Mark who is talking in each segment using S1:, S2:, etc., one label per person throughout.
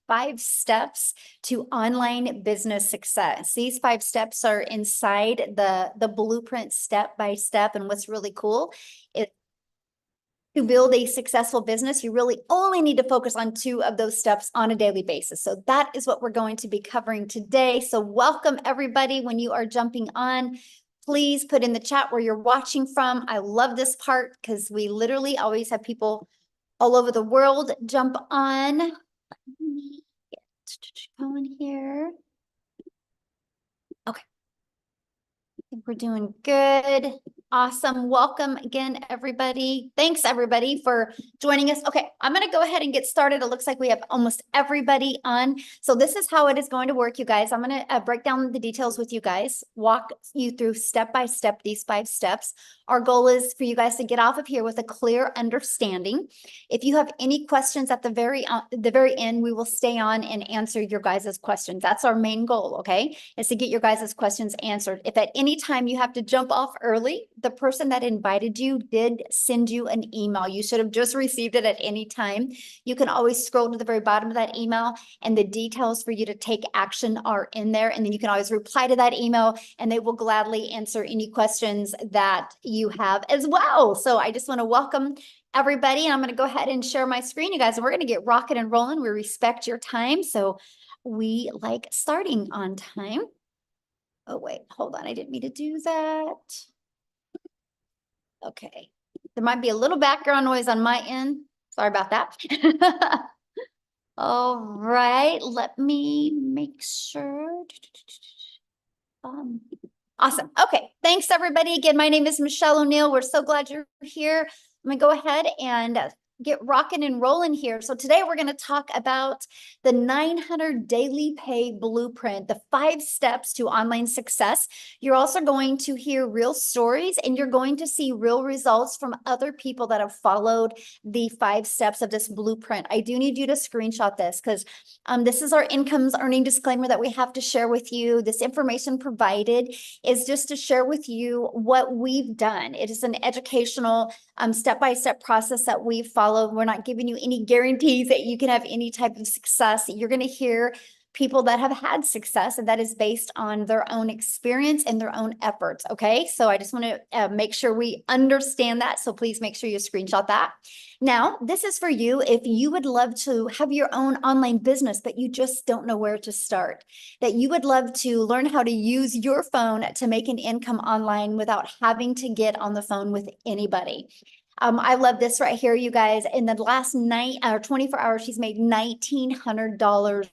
S1: 5 steps to online business success. These 5 steps are inside the blueprint step by step. And what's really cool is to build a successful business, you really only need to focus on 2 of those steps on a daily basis. So that is what we're going to be covering today. So welcome everybody. When you are jumping on, please put in the chat where you're watching from. I love this part because we literally always have people all over the world jump on. Let me get going here. Okay. I think we're doing good. Awesome. Welcome again, everybody. Thanks, everybody, for joining us. Okay, I'm going to go ahead and get started. It looks like we have almost everybody on. So this is how it is going to work, you guys. I'm going to break down the details with you guys, walk you through step by step these 5 steps. Our goal is for you guys to get off of here with a clear understanding. If you have any questions at the very end, we will stay on and answer your guys' questions. That's our main goal, okay, is to get your guys' questions answered. If at any time you have to jump off early, the person that invited you did send you an email. You should have just received it at any time. You can always scroll to the very bottom of that email and the details for you to take action are in there. And then you can always reply to that email and they will gladly answer any questions that you have as well. So I just want to welcome everybody. And I'm going to go ahead and share my screen, you guys, and we're going to get rocking and rolling. We respect your time. So we like starting on time. Oh, wait, hold on. I didn't mean to do that. Okay. There might be a little background noise on my end. Sorry about that. All right. Let me make sure. Awesome. Okay. Thanks, everybody. Again, my name is Michelle O'Neill. We're so glad you're here. I'm going to go ahead and get rocking and rolling here. So today we're going to talk about the 900 daily pay blueprint, the 5 steps to online success. You're also going to hear real stories and you're going to see real results from other people that have followed the 5 steps of this blueprint. I do need you to screenshot this because this is our incomes earning disclaimer that we have to share with you. This information provided is just to share with you what we've done. It is an educational step-by-step process that we've followed. We're not giving you any guarantees that you can have any type of success. You're going to hear people that have had success, and that is based on their own experience and their own efforts. Okay, so I just want to make sure we understand that. So please make sure you screenshot that. Now, this is for you if you would love to have your own online business, but you just don't know where to start, that you would love to learn how to use your phone to make an income online without having to get on the phone with anybody. I love this right here, you guys. In the last 24 hours, she's made $1,900.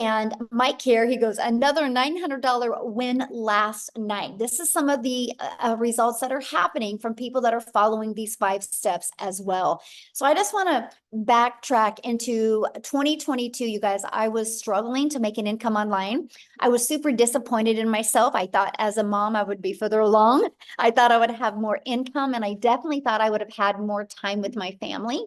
S1: And Mike here, he goes, another $900 win last night. This is some of the results that are happening from people that are following these 5 steps as well. So I just want to backtrack into 2022, you guys. I was struggling to make an income online. I was super disappointed in myself. I thought as a mom, I would be further along. I thought I would have more income, and I definitely thought I would have had more time with my family.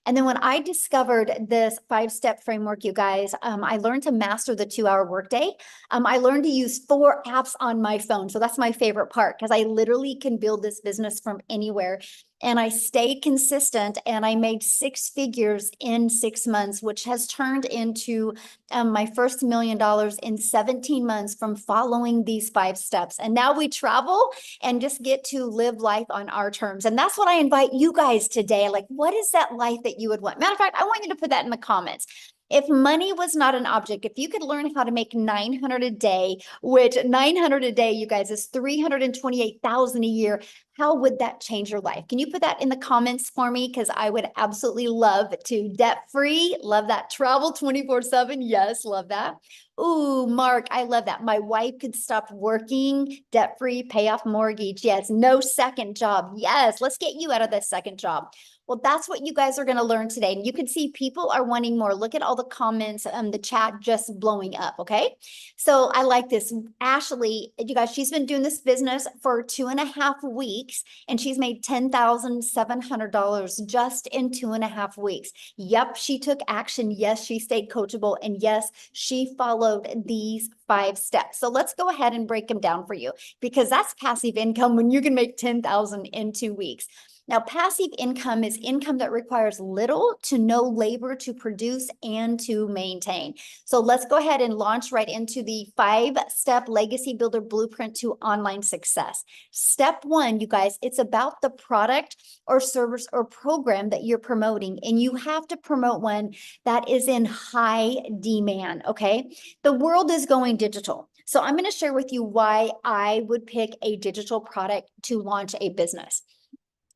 S1: And then when I discovered this 5-step framework, you guys, I learned to master the 2-hour workday. I learned to use 4 apps on my phone. So that's my favorite part because I literally can build this business from anywhere. And I stayed consistent and I made 6 figures in 6 months, which has turned into my first $1 million in 17 months from following these 5 steps. And now we travel and just get to live life on our terms. And that's what I invite you guys today. Like, what is that life that you would want? Matter of fact, I want you to put that in the comments. If money was not an object, if you could learn how to make 900 a day, which 900 a day, you guys, is 328,000 a year, how would that change your life? Can you put that in the comments for me? Because I would absolutely love to. Debt-free, love that. Travel 24/7, yes, love that. Ooh, Mark, I love that. My wife could stop working, debt-free, pay off mortgage. Yes, no second job. Yes, let's get you out of that second job. Well, that's what you guys are going to learn today. And you can see people are wanting more. Look at all the comments, the chat just blowing up, okay? So I like this. Ashley, you guys, she's been doing this business for 2.5 weeks, and she's made $10,700 just in 2.5 weeks. Yep, she took action. Yes, she stayed coachable. And yes, she followed these 5 steps. So let's go ahead and break them down for you, because that's passive income when you can make 10,000 in 2 weeks. Now, passive income is income that requires little to no labor to produce and to maintain. So let's go ahead and launch right into the 5-step legacy builder blueprint to online success. Step 1, you guys, it's about the product or service or program that you're promoting, and you have to promote one that is in high demand, okay? The world is going digital. So I'm going to share with you why I would pick a digital product to launch a business.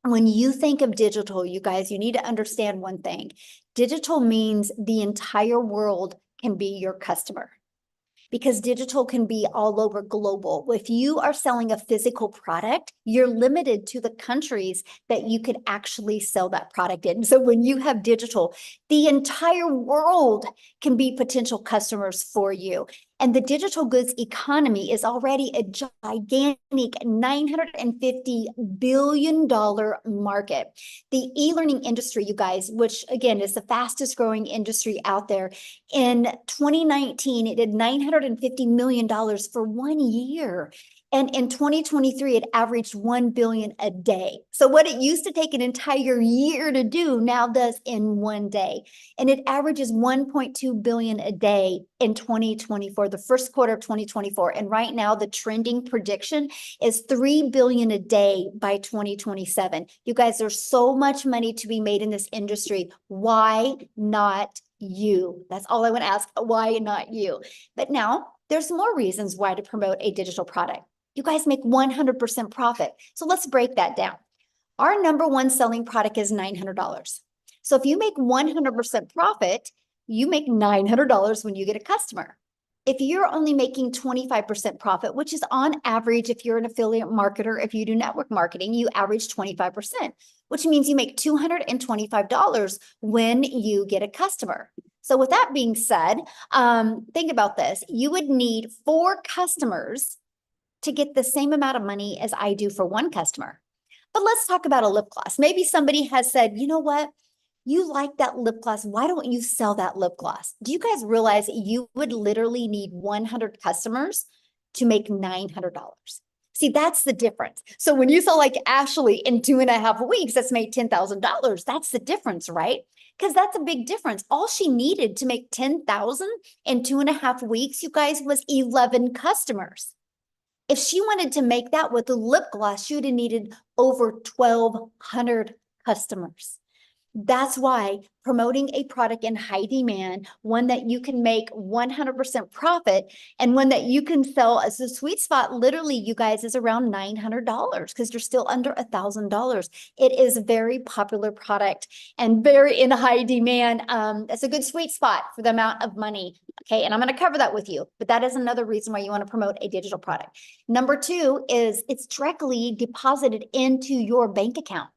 S1: When you think of digital, you guys, you need to understand one thing. Digital means the entire world can be your customer, because digital can be all over global. If you are selling a physical product, you're limited to the countries that you could actually sell that product in. So when you have digital, the entire world can be potential customers for you. And the digital goods economy is already a gigantic $950 billion market. The e-learning industry, you guys, which again is the fastest growing industry out there, in 2019, it did $950 million for 1 year. And in 2023, it averaged 1 billion a day. So what it used to take an entire year to do now does in 1 day. And it averages 1.2 billion a day in 2024, the first quarter of 2024. And right now, the trending prediction is 3 billion a day by 2027. You guys, there's so much money to be made in this industry. Why not you? That's all I want to ask. Why not you? But now there's more reasons why to promote a digital product. You guys make 100% profit. So let's break that down. Our number one selling product is $900. So if you make 100% profit, you make $900 when you get a customer. If you're only making 25% profit, which is on average, if you're an affiliate marketer, if you do network marketing, you average 25%, which means you make $225 when you get a customer. So with that being said, think about this. You would need 4 customers to get the same amount of money as I do for 1 customer. But let's talk about a lip gloss. Maybe somebody has said, you know what? You like that lip gloss. Why don't you sell that lip gloss? Do you guys realize you would literally need 100 customers to make $900? See, that's the difference. So when you sell like Ashley in 2.5 weeks, that's made $10,000. That's the difference, right? Because that's a big difference. All she needed to make $10,000 in 2.5 weeks, you guys, was 11 customers. If she wanted to make that with the lip gloss, she would have needed over 1,200 customers. That's why promoting a product in high demand, one that you can make 100% profit, and one that you can sell as a sweet spot, literally, you guys, is around $900 because you're still under $1,000. It is a very popular product and very in high demand. That's a good sweet spot for the amount of money. Okay, and I'm going to cover that with you, but that is another reason why you want to promote a digital product. Number 2 is it's directly deposited into your bank account.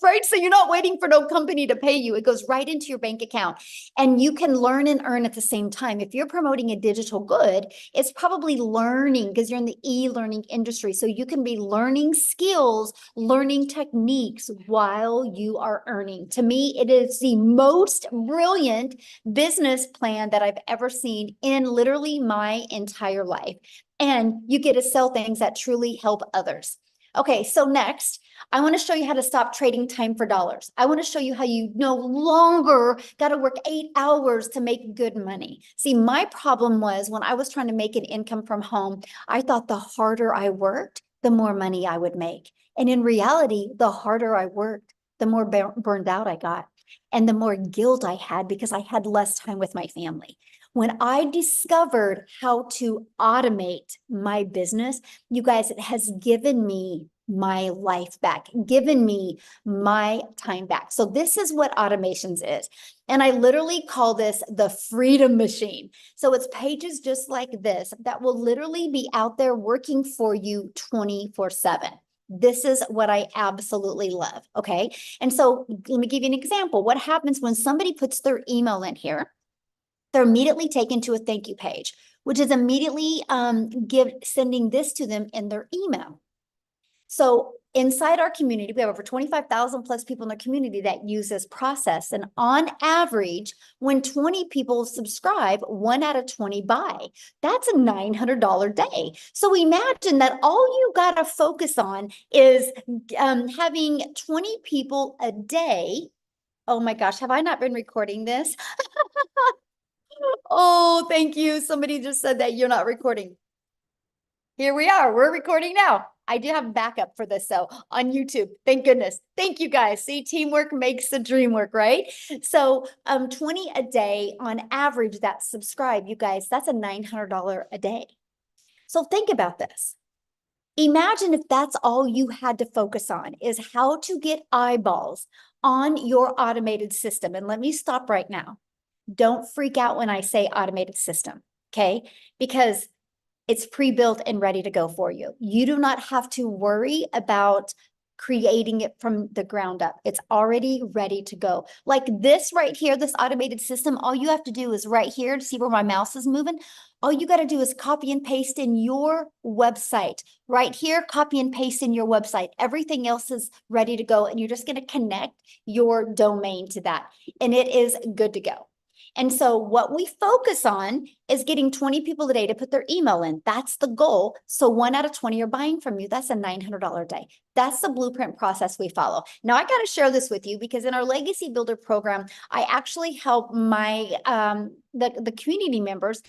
S1: Right? So you're not waiting for no company to pay you. It goes right into your bank account, and you can learn and earn at the same time. If you're promoting a digital good, it's probably learning because you're in the e-learning industry. So you can be learning skills, learning techniques while you are earning. To me, it is the most brilliant business plan that I've ever seen in literally my entire life. And you get to sell things that truly help others. Okay, so next, I want to show you how to stop trading time for dollars. I want to show you how you no longer got to work 8 hours to make good money. See, my problem was when I was trying to make an income from home, I thought the harder I worked, the more money I would make. And in reality, the harder I worked, the more burned out I got, and the more guilt I had because I had less time with my family. When I discovered how to automate my business, you guys, it has given me my life back, given me my time back. So this is what automations is. And I literally call this the freedom machine. So it's pages just like this that will literally be out there working for you 24/7. This is what I absolutely love. Okay. And so let me give you an example. What happens when somebody puts their email in here? They're immediately taken to a thank you page, which is immediately sending this to them in their email. So inside our community, we have over 25,000 plus people in the community that use this process. And on average, when 20 people subscribe, 1 out of 20 buy. That's a $900 day. So imagine that all you got to focus on is having 20 people a day. Oh my gosh, have I not been recording this? Oh, thank you. Somebody just said that you're not recording. Here we are. We're recording now. I do have backup for this, so on YouTube. Thank goodness. Thank you guys. See, teamwork makes the dream work, right? So 20 a day on average that subscribe, you guys, that's a $900 a day. So think about this. Imagine if that's all you had to focus on is how to get eyeballs on your automated system. And let me stop right now. Don't freak out when I say automated system, okay? Because it's pre-built and ready to go for you. You do not have to worry about creating it from the ground up. It's already ready to go. Like this right here, this automated system, all you have to do is right here to see where my mouse is moving. All you got to do is copy and paste in your website. Right here, copy and paste in your website. Everything else is ready to go, and you're just going to connect your domain to that, and it is good to go. And so what we focus on is getting 20 people a day to put their email in. That's the goal. So 1 out of 20 are buying from you. That's a $900 a day. That's the blueprint process we follow. Now, I got to share this with you because in our Legacy Builder program, I actually help my the community members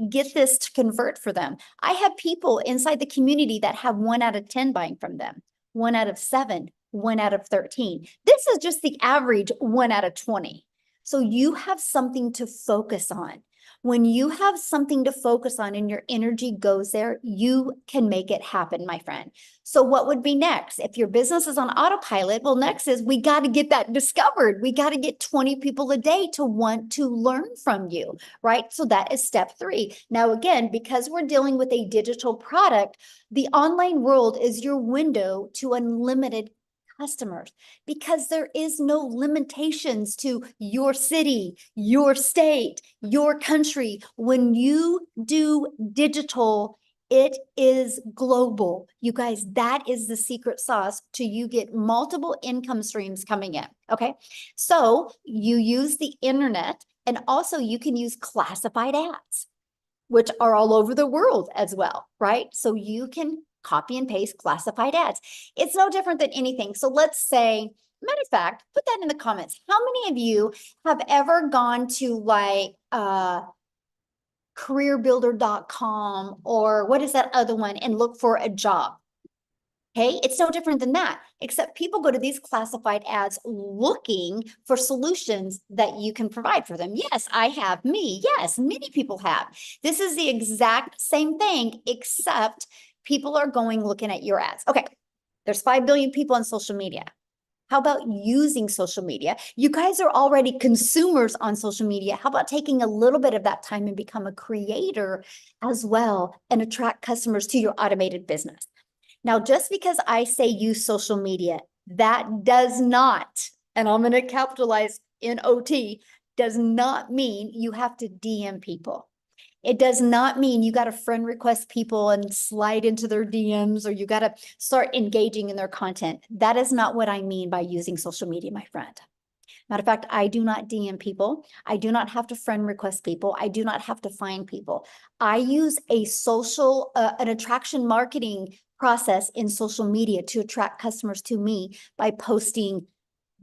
S1: get this to convert for them. I have people inside the community that have 1 out of 10 buying from them, 1 out of 7, 1 out of 13. This is just the average 1 out of 20. So you have something to focus on. When you have something to focus on and your energy goes there, you can make it happen, my friend. So what would be next? If your business is on autopilot, well, next is we got to get that discovered. We got to get 20 people a day to want to learn from you, right? So that is step 3. Now, again, because we're dealing with a digital product, the online world is your window to unlimited customers, because there is no limitations to your city, your state, your country. When you do digital, it is global. You guys, that is the secret sauce to you get multiple income streams coming in. Okay. So you use the internet, and also you can use classified ads, which are all over the world as well, right? So you can copy and paste classified ads. It's no different than anything. So let's say, matter of fact, put that in the comments. How many of you have ever gone to like careerbuilder.com or what is that other one and look for a job? Okay, it's no different than that, except people go to these classified ads looking for solutions that you can provide for them. Yes, I have. Me. Yes, many people have. This is the exact same thing, except people are going looking at your ads. Okay, there's 5 billion people on social media. How about using social media? You guys are already consumers on social media. How about taking a little bit of that time and become a creator as well and attract customers to your automated business? Now, just because I say use social media, that does not, and I'm going to capitalize NOT, does not mean you have to DM people. It does not mean you got to friend request people and slide into their DMs, or you got to start engaging in their content. That is not what I mean by using social media, my friend. Matter of fact, I do not DM people. I do not have to friend request people. I do not have to find people. I use a social, an attraction marketing process in social media to attract customers to me by posting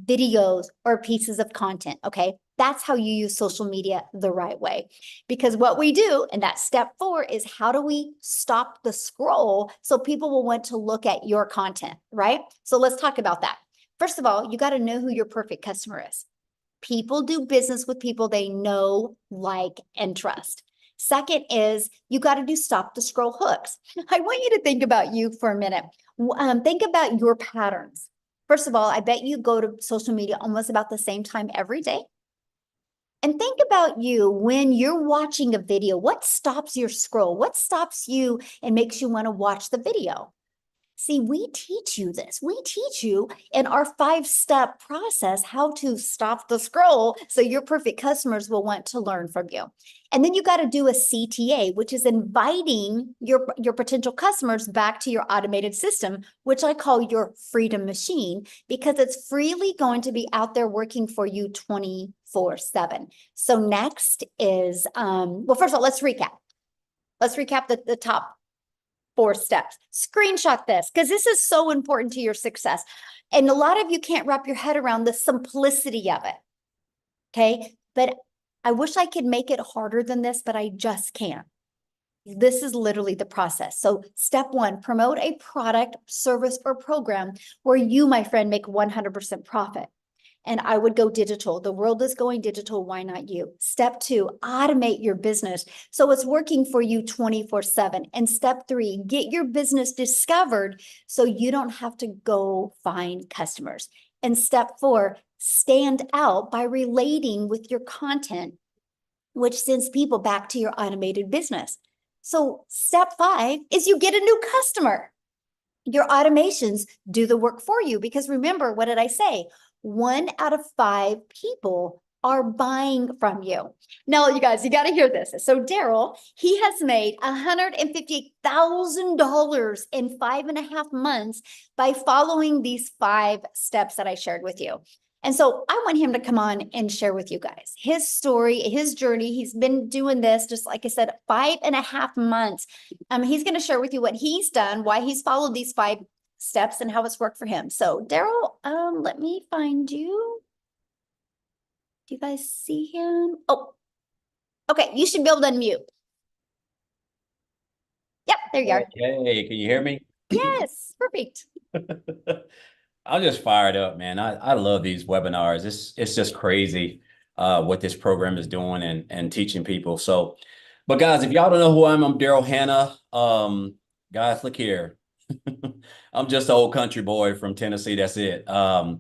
S1: videos or pieces of content. Okay. That's how you use social media the right way. Because what we do, and that step 4 is how do we stop the scroll so people will want to look at your content, right? So let's talk about that. First of all, you got to know who your perfect customer is. People do business with people they know, like, and trust. Second is you got to do stop the scroll hooks. I want you to think about you for a minute. Think about your patterns. First of all, I bet you go to social media almost about the same time every day. And think about you when you're watching a video. What stops your scroll? What stops you and makes you want to watch the video? See, we teach you this. We teach you in our 5-step process how to stop the scroll so your perfect customers will want to learn from you. And then you got to do a CTA, which is inviting your potential customers back to your automated system, which I call your freedom machine, because it's freely going to be out there working for you 24/7. So next is, well, first of all, let's recap. Let's recap the top 4 steps. Screenshot this because this is so important to your success. And a lot of you can't wrap your head around the simplicity of it. Okay. But I wish I could make it harder than this, but I just can't. This is literally the process. So step 1, promote a product, service, or program where you, my friend, make 100% profit. And I would go digital. The world is going digital. Why not you? Step 2, automate your business so it's working for you 24/7. And step 3, get your business discovered so you don't have to go find customers. And step 4, stand out by relating with your content, which sends people back to your automated business. So step 5 is you get a new customer. Your automations do the work for you because remember, what did I say? 1 out of 5 people are buying from you. Now, you guys, you got to hear this. So Daryl, he has made $150,000 in 5.5 months by following these 5 steps that I shared with you. And so I want him to come on and share with you guys his story, his journey. He's been doing this, just like I said, 5.5 months. He's going to share with you what he's done, why he's followed these 5 steps and how it's worked for him. So Daryl, let me find you. Do you guys see him? Oh, okay. You should be able to unmute. Yep, there you are.
S2: Hey, can you hear me?
S1: Yes, perfect.
S2: I'm just fired up, man. I love these webinars. It's just crazy what this program is doing and teaching people. So, but guys, if y'all don't know who I'm Daryl Hannah. Guys, look here. I'm just an old country boy from Tennessee. That's it. I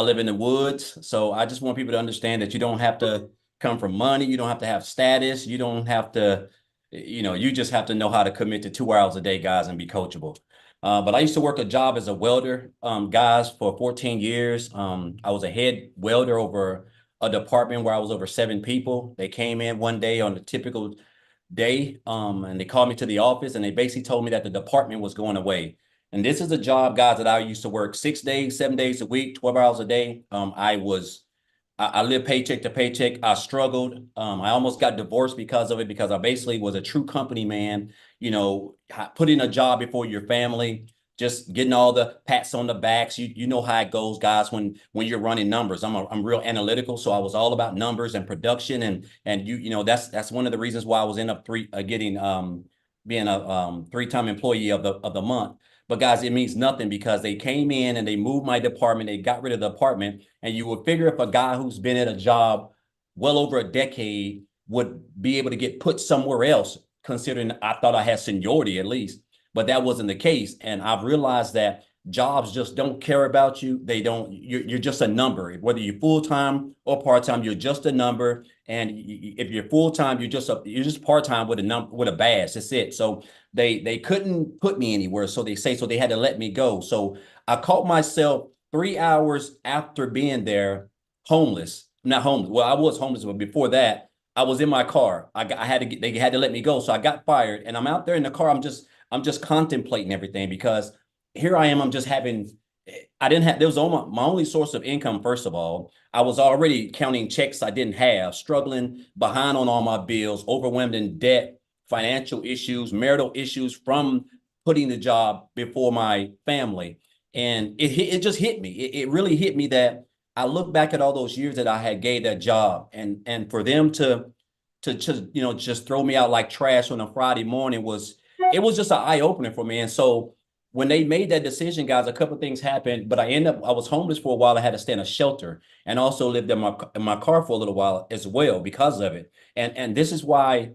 S2: live in the woods, so I just want people to understand that you don't have to come from money. You don't have to have status. You don't have to, you just have to know how to commit to 2 hours a day, guys, and be coachable. But I used to work a job as a welder, guys, for 14 years. I was a head welder over a department where I was over 7 people. They came in one day on a typical day, and they called me to the office, and they basically told me that the department was going away. And this is a job, guys, that I used to work 6 days, 7 days a week, 12 hours a day. I lived paycheck to paycheck. I struggled. I almost got divorced because of it, because I basically was a true company man, putting a job before your family, just getting all the pats on the backs. You know how it goes, guys, when you're running numbers. I'm real analytical, so I was all about numbers and production, and that's one of the reasons why I was being a 3-time employee of the month. But guys, it means nothing because they came in and they moved my department. They got rid of the department. And you would figure if a guy who's been at a job well over a decade would be able to get put somewhere else, considering I thought I had seniority at least. But that wasn't the case. And I've realized that jobs just don't care about you. You're just a number. Whether you're full-time or part-time, you're just a number. And if you're full-time, you're just part-time with a badge. That's it. So they couldn't put me anywhere. So they had to let me go. So I caught myself 3 hours after being there, homeless. Not homeless. Well, I was homeless, but before that, I was in my car. They had to let me go. So I got fired, and I'm out there in the car. I'm just contemplating everything because here I am. There was my only source of income. First of all, I was already counting checks I didn't have, struggling behind on all my bills, overwhelmed in debt, financial issues, marital issues from putting the job before my family. And it just hit me. It really hit me that I look back at all those years that I had gave that job, and for them to just throw me out like trash on a Friday morning it was just an eye opener for me. And so when they made that decision, guys, a couple of things happened, but I was homeless for a while. I had to stay in a shelter and also lived in my car for a little while as well because of it. And this is why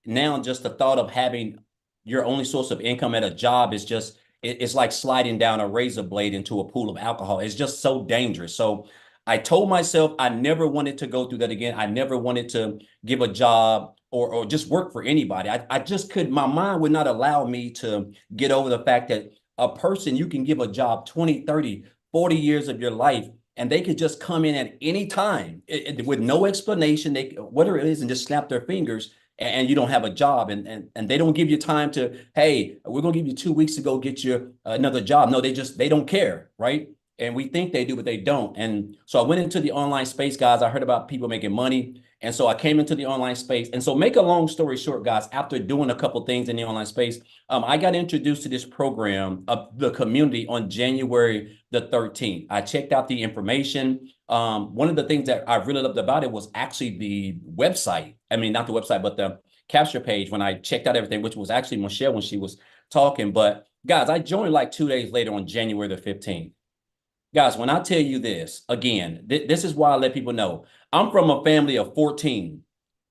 S2: now just the thought of having your only source of income at a job it's like sliding down a razor blade into a pool of alcohol. It's just so dangerous. So I told myself I never wanted to go through that again. I never wanted to give a job or just work for anybody. I just my mind would not allow me to get over the fact that a person you can give a job 20, 30, 40 years of your life, and they could just come in at any time with no explanation, they whatever it is, and just snap their fingers, and you don't have a job, and they don't give you time to, hey, we're gonna give you 2 weeks to go get you another job. No, they don't care, right? And we think they do, but they don't. And so I went into the online space, guys. I heard about people making money. And so I came into the online space. And so, make a long story short, guys, after doing a couple things in the online space, I got introduced to this program of the community on January the 13th. I checked out the information. One of the things that I really loved about it was actually the website. I mean, not the website, but the capture page when I checked out everything, which was actually Michelle when she was talking. But guys, I joined like 2 days later on January the 15th. Guys, when I tell you this, again, this is why I let people know. I'm from a family of 14.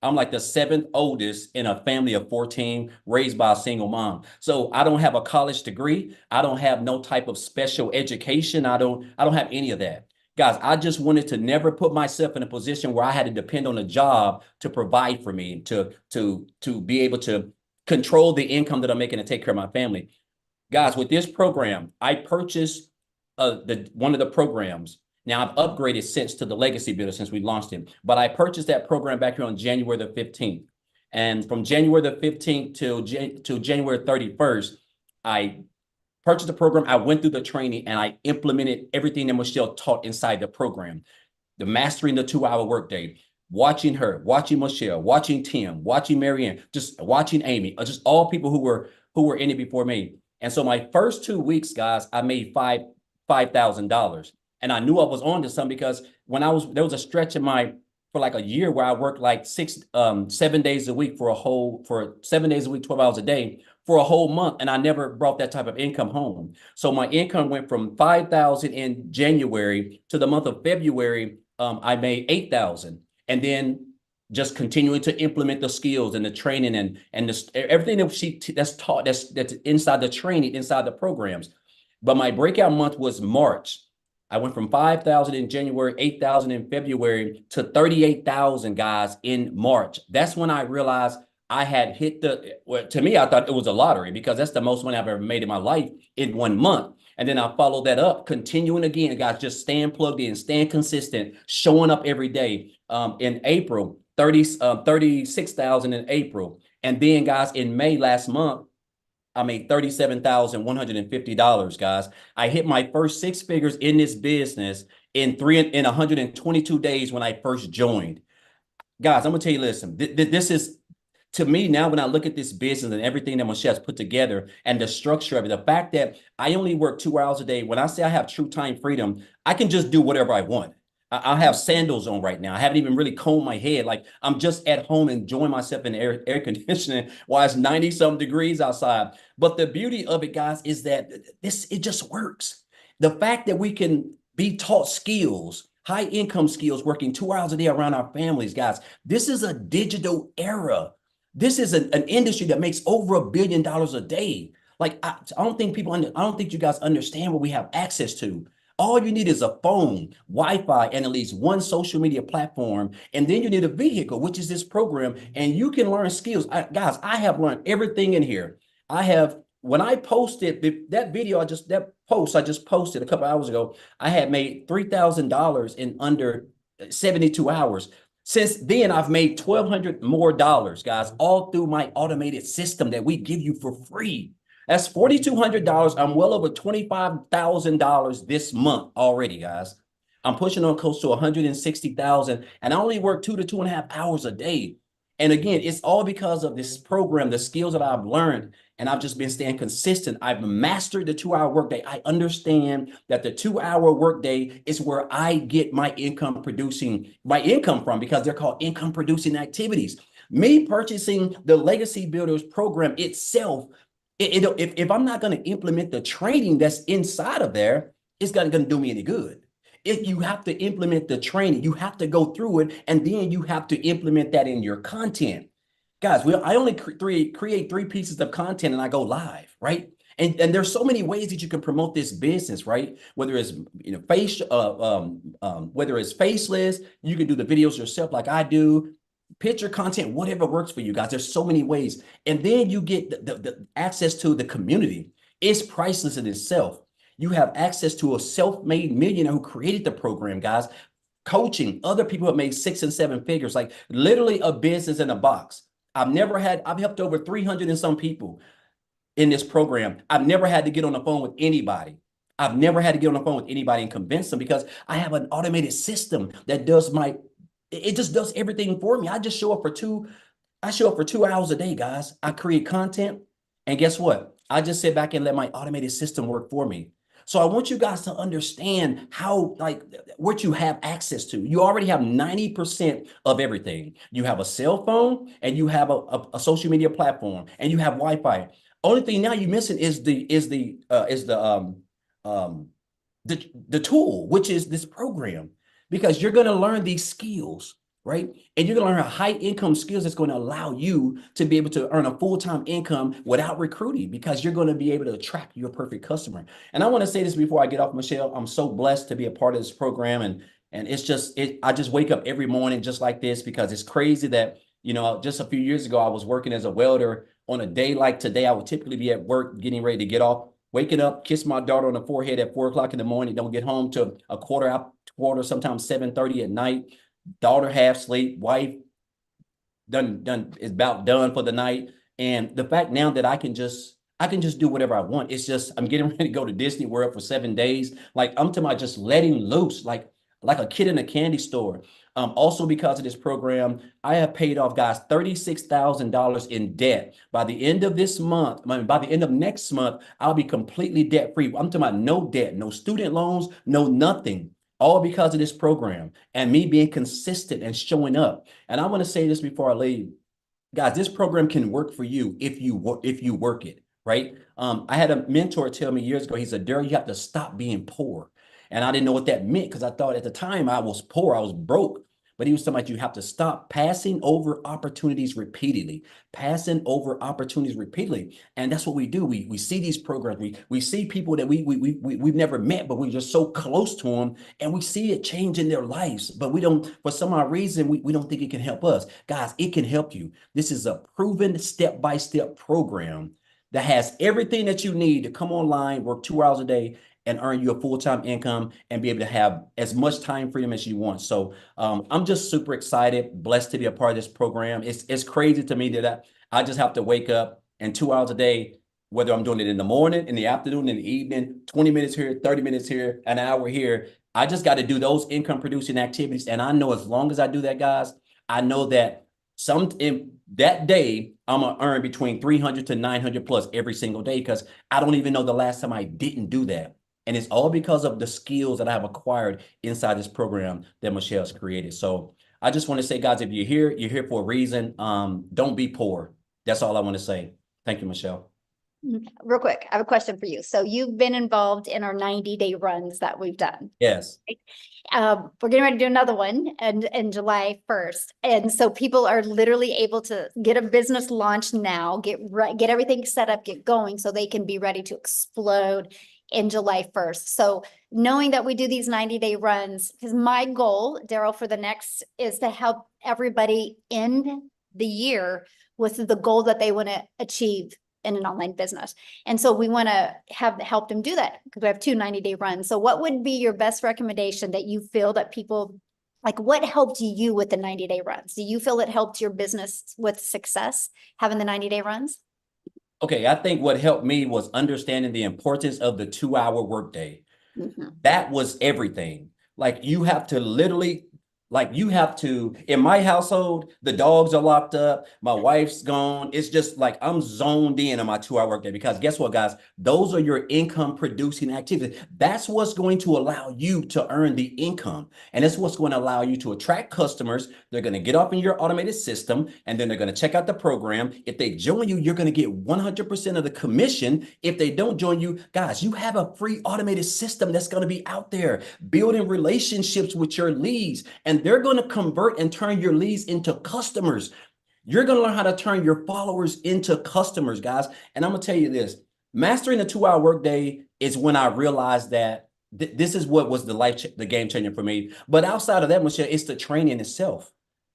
S2: I'm like the seventh oldest in a family of 14, raised by a single mom. So I don't have a college degree. I don't have no type of special education. I don't have any of that. Guys, I just wanted to never put myself in a position where I had to depend on a job to provide for me, to be able to control the income that I'm making to take care of my family. Guys, with this program, I purchased one of the programs. Now I've upgraded since to the legacy builder since we launched it, but I purchased that program back here on January the 15th. And from January the 15th till January 31st, I purchased the program. I went through the training and I implemented everything that Michelle taught inside the program. The mastering the 2-hour workday, watching her, watching Michelle, watching Tim, watching Marianne, just watching Amy, just all people who were in it before me. And so my first 2 weeks, guys, I made $5,000. And I knew I was on to something because there was a stretch for like a year where I worked like 7 days a week for 7 days a week, 12 hours a day for a whole month. And I never brought that type of income home. So my income went from 5,000 in January to the month of February. I made 8,000. And then just continuing to implement the skills and the training and everything that's taught, that's inside the training, inside the programs. But my breakout month was March. I went from 5,000 in January, 8,000 in February to 38,000, guys, in March. That's when I realized I had hit to me, I thought it was a lottery because that's the most money I've ever made in my life in 1 month. And then I followed that up, continuing again, guys, just staying plugged in, staying consistent, showing up every day. In April, 36,000 in April. And then, guys, in May last month, I made $37,150, guys. I hit my first 6 figures in this business in 122 days when I first joined. Guys, I'm gonna tell you, listen, this is, to me now, when I look at this business and everything that Michelle's put together and the structure of it, the fact that I only work 2 hours a day, when I say I have true time freedom, I can just do whatever I want. I have sandals on right now. I haven't even really combed my head. Like, I'm just at home enjoying myself in air conditioning while it's 90-some degrees outside. But the beauty of it, guys, is that it just works. The fact that we can be taught skills, high income skills, working 2 hours a day around our families, guys. This is a digital era. This is an industry that makes over $1 billion a day. Like, I don't think you guys understand what we have access to. All you need is a phone, Wi-Fi, and at least one social media platform. And then you need a vehicle, which is this program. And you can learn skills. Guys, I have learned everything in here. When I posted that post I just posted a couple hours ago, I had made $3,000 in under 72 hours. Since then, I've made $1,200 more, guys, all through my automated system that we give you for free. That's $4,200. I'm well over $25,000 this month already, guys. I'm pushing on close to 160,000, and I only work 2 to 2.5 hours a day. And again, it's all because of this program, the skills that I've learned, and I've just been staying consistent. I've mastered the 2-hour workday. I understand that the 2-hour workday is where I get my income from, because they're called income producing activities. Me purchasing the Legacy Builders program itself, if I'm not going to implement the training that's inside of there, it's not going to do me any good. If you have to implement the training, you have to go through it, and then you have to implement that in your content. Guys, I only create 3 pieces of content and I go live, right? And there's so many ways that you can promote this business, right? Whether it's whether it's faceless, you can do the videos yourself like I do. Picture content, whatever works for you guys. There's so many ways. And then you get the access to the community. It's priceless in itself. You have access to a self-made millionaire who created the program, guys. Coaching other people have made 6 and 7 figures, like literally a business in a box. I've helped over 300 and some people in this program. I've never had to get on the phone with anybody. I've never had to get on the phone with anybody and convince them because I have an automated system that it just does everything for me. I show up for 2 hours a day, guys. I create content. And guess what? I just sit back and let my automated system work for me. So I want you guys to understand how, like, what you have access to. You already have 90% of everything. You have a cell phone and you have a social media platform and you have Wi-Fi. Only thing now you're missing is um, the tool, which is this program, because you're going to learn these skills, right? And you're going to learn high income skills that's going to allow you to be able to earn a full-time income without recruiting, because you're going to be able to attract your perfect customer. And I want to say this before I get off, Michelle. I'm so blessed to be a part of this program. And it's just, I just wake up every morning just like this, because it's crazy that, just a few years ago, I was working as a welder. On a day like today, I would typically be at work getting ready to get off, waking up, kiss my daughter on the forehead at 4 o'clock in the morning, don't get home till a quarter, sometimes 7:30 at night. Daughter half sleep, wife done is about done for the night. And the fact now that I can just do whatever I want. It's just I'm getting ready to go to Disney World for 7 days. Like I'm talking about just letting loose, like a kid in a candy store. Also, because of this program, I have paid off, guys, $36,000 in debt. By the end of this month, by the end of next month, I'll be completely debt free. I'm talking about no debt, no student loans, no nothing. All because of this program and me being consistent and showing up. And I want to say this before I leave, guys. This program can work for you if you work it, right? I had a mentor tell me years ago. He said, "Daryl, you have to stop being poor." And I didn't know what that meant, because I thought at the time I was poor, I was broke. But he was talking about you have to stop passing over opportunities repeatedly, and that's what we do. We see these programs, we see people that we've never met, but we're just so close to them, and we see it changing their lives. But we don't, for some odd reason, we don't think it can help us, guys. It can help you. This is a proven step-by-step program that has everything that you need to come online, work 2 hours a day, and earn you a full-time income and be able to have as much time freedom as you want. So I'm just super excited, blessed to be a part of this program. It's crazy to me that I just have to wake up and 2 hours a day, whether I'm doing it in the morning, in the afternoon, in the evening, 20 minutes here, 30 minutes here, an hour here. I just got to do those income producing activities. And I know as long as I do that, guys, I know that in that day, I'm going to earn between 300 to 900 plus every single day, because I don't even know the last time I didn't do that. And it's all because of the skills that I have acquired inside this program that Michelle's created. So I just want to say, guys, if you're here for a reason. Don't be poor. That's all I want to say. Thank you, Michelle.
S1: Real quick, I have a question for you. So you've been involved in our 90-day runs that we've done.
S2: Yes.
S1: We're getting ready to do another one in July 1st. And so people are literally able to get a business launch now, get everything set up, get going, so they can be ready to explode in July 1st. So knowing that we do these 90-day runs, because my goal, Daryl, for the next is to help everybody end the year with the goal that they want to achieve in an online business. And so we want to help them do that, because we have two 90-day runs. So what would be your best recommendation that you feel that people, like, what helped you with the 90-day runs? Do you feel it helped your business with success, having the 90-day runs?
S2: Okay, I think what helped me was understanding the importance of the 2-hour workday. That was everything. Like you have to literally, in my household, the dogs are locked up, my wife's gone. It's just like I'm zoned in on my 2-hour workday, because guess what, guys? Those are your income producing activities. That's what's going to allow you to earn the income. And that's what's going to allow you to attract customers. They're going to get up in your automated system, and then they're going to check out the program. If they join you, you're going to get 100% of the commission. If they don't join you, guys, you have a free automated system that's going to be out there building relationships with your leads, and they're going to convert and turn your leads into customers. You're going to learn how to turn your followers into customers, guys. And I'm going to tell you this, mastering the 2-hour workday is when I realized that this is what was the game changer for me. But outside of that, Michelle, it's the training itself.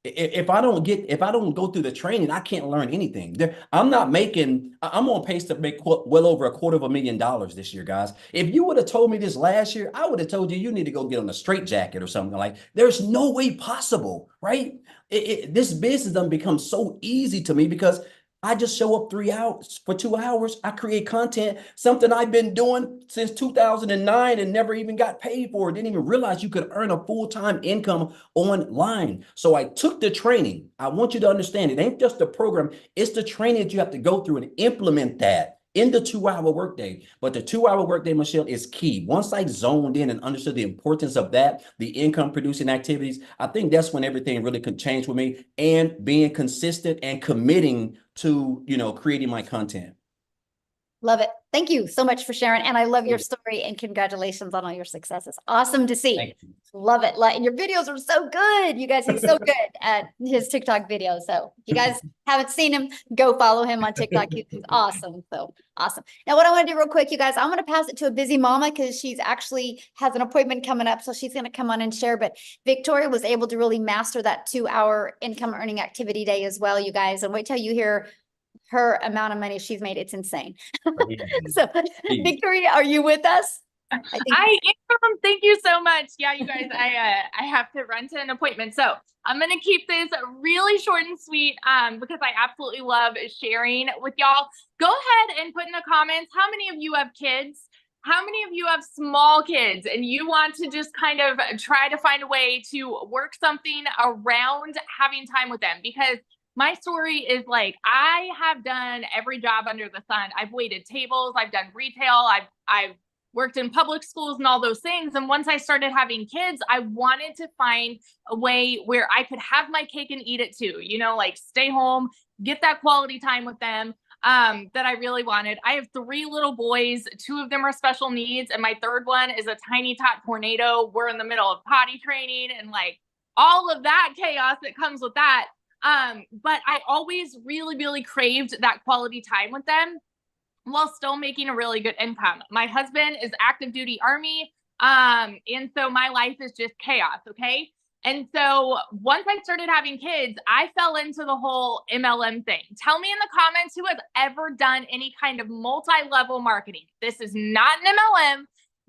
S2: If I don't go through the training, I can't learn anything. I'm on pace to make well over $250,000 this year, guys. If you would have told me this last year, I would have told you need to go get on a straight jacket or something. Like, there's no way possible, right? This business done become so easy to me because I just show up 3 hours for 2 hours. I create content, something I've been doing since 2009 and never even got paid for it. Didn't even realize you could earn a full-time income online. So I took the training. I want you to understand it ain't just the program, it's the training that you have to go through and implement that in the 2 hour workday. But the 2 hour workday, Michelle, is key. Once I zoned in and understood the importance of that, the income producing activities, I think that's when everything really could change with me, and being consistent and committing to, creating my content.
S1: Love it. Thank you so much for sharing. And I love your story, and congratulations on all your successes. Awesome to see.
S2: Thank you.
S1: Love it. And your videos are so good. You guys, he's so good at his TikTok videos. So if you guys haven't seen him, go follow him on TikTok. He's awesome. So awesome. Now, what I want to do real quick, you guys, I'm going to pass it to a busy mama because she's actually has an appointment coming up. So she's going to come on and share. But Victoria was able to really master that 2 hour income earning activity day as well, you guys. And wait till you hear her amount of money she's made. It's insane. So Victoria, are you with us?
S3: I am. Thank you so much. Yeah, you guys, I have to run to an appointment. So I'm going to keep this really short and sweet because I absolutely love sharing with y'all. Go ahead and put in the comments, how many of you have kids? How many of you have small kids and you want to just kind of try to find a way to work something around having time with them? Because my story is like, I have done every job under the sun. I've waited tables, I've done retail, I've worked in public schools and all those things. And once I started having kids, I wanted to find a way where I could have my cake and eat it too, like stay home, get that quality time with them that I really wanted. I have 3 little boys, 2 of them are special needs, and my third one is a tiny tot tornado. We're in the middle of potty training and like all of that chaos that comes with that. But I always really, really craved that quality time with them while still making a really good income. My husband is active duty Army. And so my life is just chaos. Okay. And so once I started having kids, I fell into the whole MLM thing. Tell me in the comments who has ever done any kind of multi-level marketing. This is not an MLM.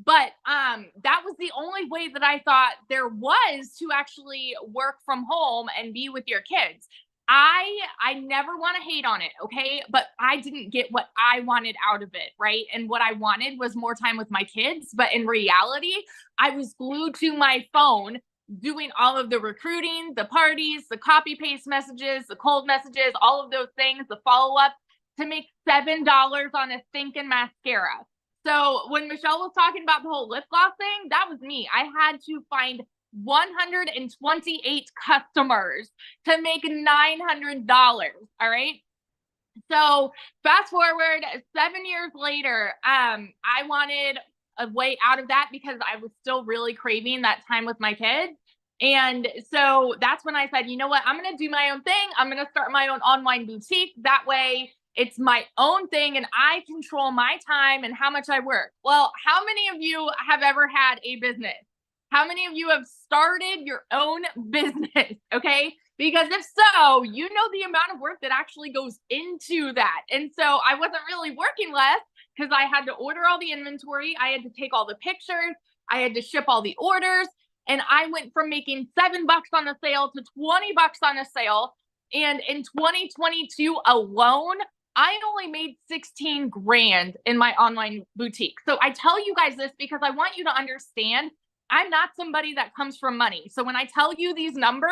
S3: But that was the only way that I thought there was to actually work from home and be with your kids. I never want to hate on it, okay? But I didn't get what I wanted out of it, right? And what I wanted was more time with my kids. But in reality, I was glued to my phone doing all of the recruiting, the parties, the copy paste messages, the cold messages, all of those things, the follow-up to make $7 on a thinking mascara. So when Michelle was talking about the whole lip gloss thing, that was me. I had to find 128 customers to make $900. All right. So fast forward 7 years later, I wanted a way out of that because I was still really craving that time with my kids. And so that's when I said, you know what, I'm going to do my own thing. I'm going to start my own online boutique. That way it's my own thing and I control my time and how much I work. Well, how many of you have ever had a business? How many of you have started your own business? Okay. Because if so, you know the amount of work that actually goes into that. And so I wasn't really working less because I had to order all the inventory. I had to take all the pictures. I had to ship all the orders. And I went from making $7 on a sale to $20 on a sale. And in 2022 alone, I only made 16 grand in my online boutique. So I tell you guys this because I want you to understand I'm not somebody that comes from money. So when I tell you these numbers,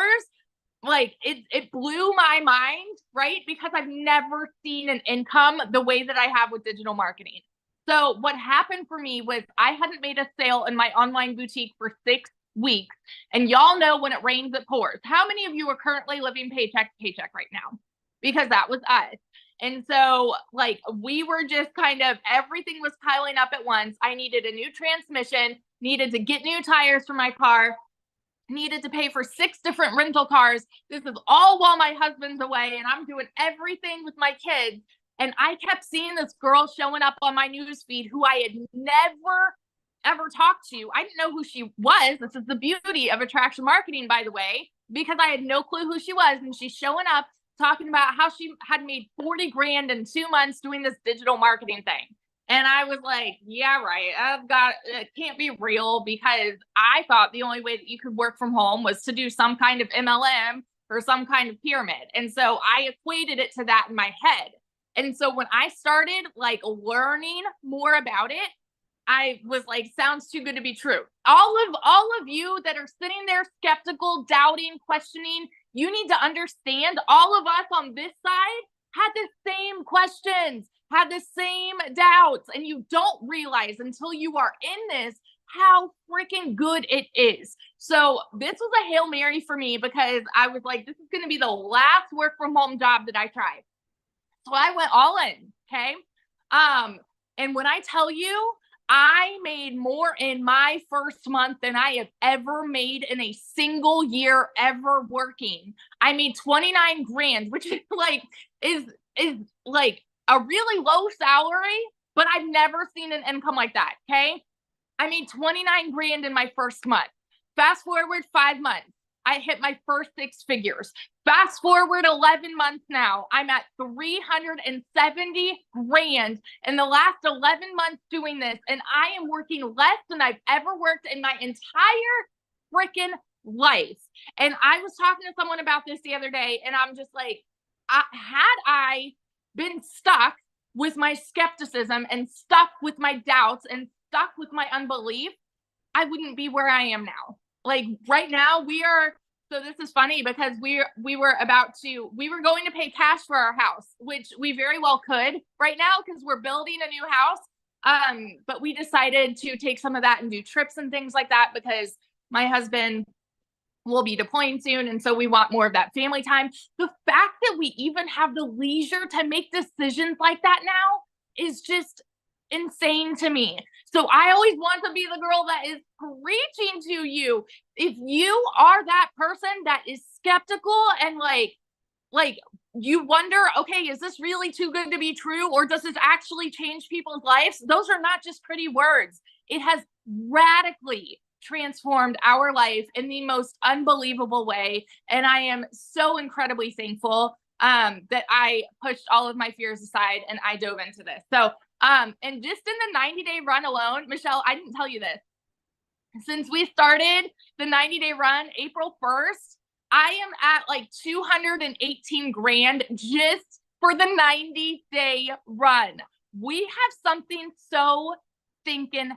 S3: like it blew my mind, right? Because I've never seen an income the way that I have with digital marketing. So what happened for me was I hadn't made a sale in my online boutique for 6 weeks. And y'all know when it rains, it pours. How many of you are currently living paycheck to paycheck right now? Because that was us. And so like we were just kind of, everything was piling up at once. I needed a new transmission, needed to get new tires for my car, needed to pay for 6 different rental cars. This is all while my husband's away and I'm doing everything with my kids. And I kept seeing this girl showing up on my newsfeed who I had never, ever talked to. I didn't know who she was. This is the beauty of attraction marketing, by the way. because I had no clue who she was. And she's showing up talking about how she had made 40 grand in 2 months doing this digital marketing thing. And I was like, yeah, right. It can't be real, because I thought the only way that you could work from home was to do some kind of MLM or some kind of pyramid. And so I equated it to that in my head. And so when I started like learning more about it, I was like, sounds too good to be true. All of you that are sitting there skeptical, doubting, questioning, you need to understand all of us on this side had the same questions, had the same doubts, and you don't realize until you are in this how freaking good it is. So this was a Hail Mary for me, because I was like, this is going to be the last work from home job that I try. So I went all in. Okay. And when I tell you, I made more in my first month than I have ever made in a single year ever working. I made 29 grand, which is like a really low salary, but I've never seen an income like that. Okay. I made 29 grand in my first month. Fast forward 5 months, I hit my first 6 figures. Fast forward 11 months now, I'm at 370 grand in the last 11 months doing this. And I am working less than I've ever worked in my entire freaking life. And I was talking to someone about this the other day, and I'm just like, had I been stuck with my skepticism and stuck with my doubts and stuck with my unbelief, I wouldn't be where I am now. Like right now so this is funny, because we were going to pay cash for our house, which we very well could right now, because we're building a new house. But we decided to take some of that and do trips and things like that, because my husband will be deploying soon. And so we want more of that family time. The fact that we even have the leisure to make decisions like that now is just insane to me. So I always want to be the girl that is preaching to you. If you are that person that is skeptical and like you wonder, okay, is this really too good to be true? Or does this actually change people's lives? Those are not just pretty words. It has radically transformed our life in the most unbelievable way. And I am so incredibly thankful that I pushed all of my fears aside and I dove into this. So, and just in the 90-day run alone, Michelle, I didn't tell you this. Since we started the 90-day run, April 1st, I am at like 218 grand just for the 90-day run. We have something so thinking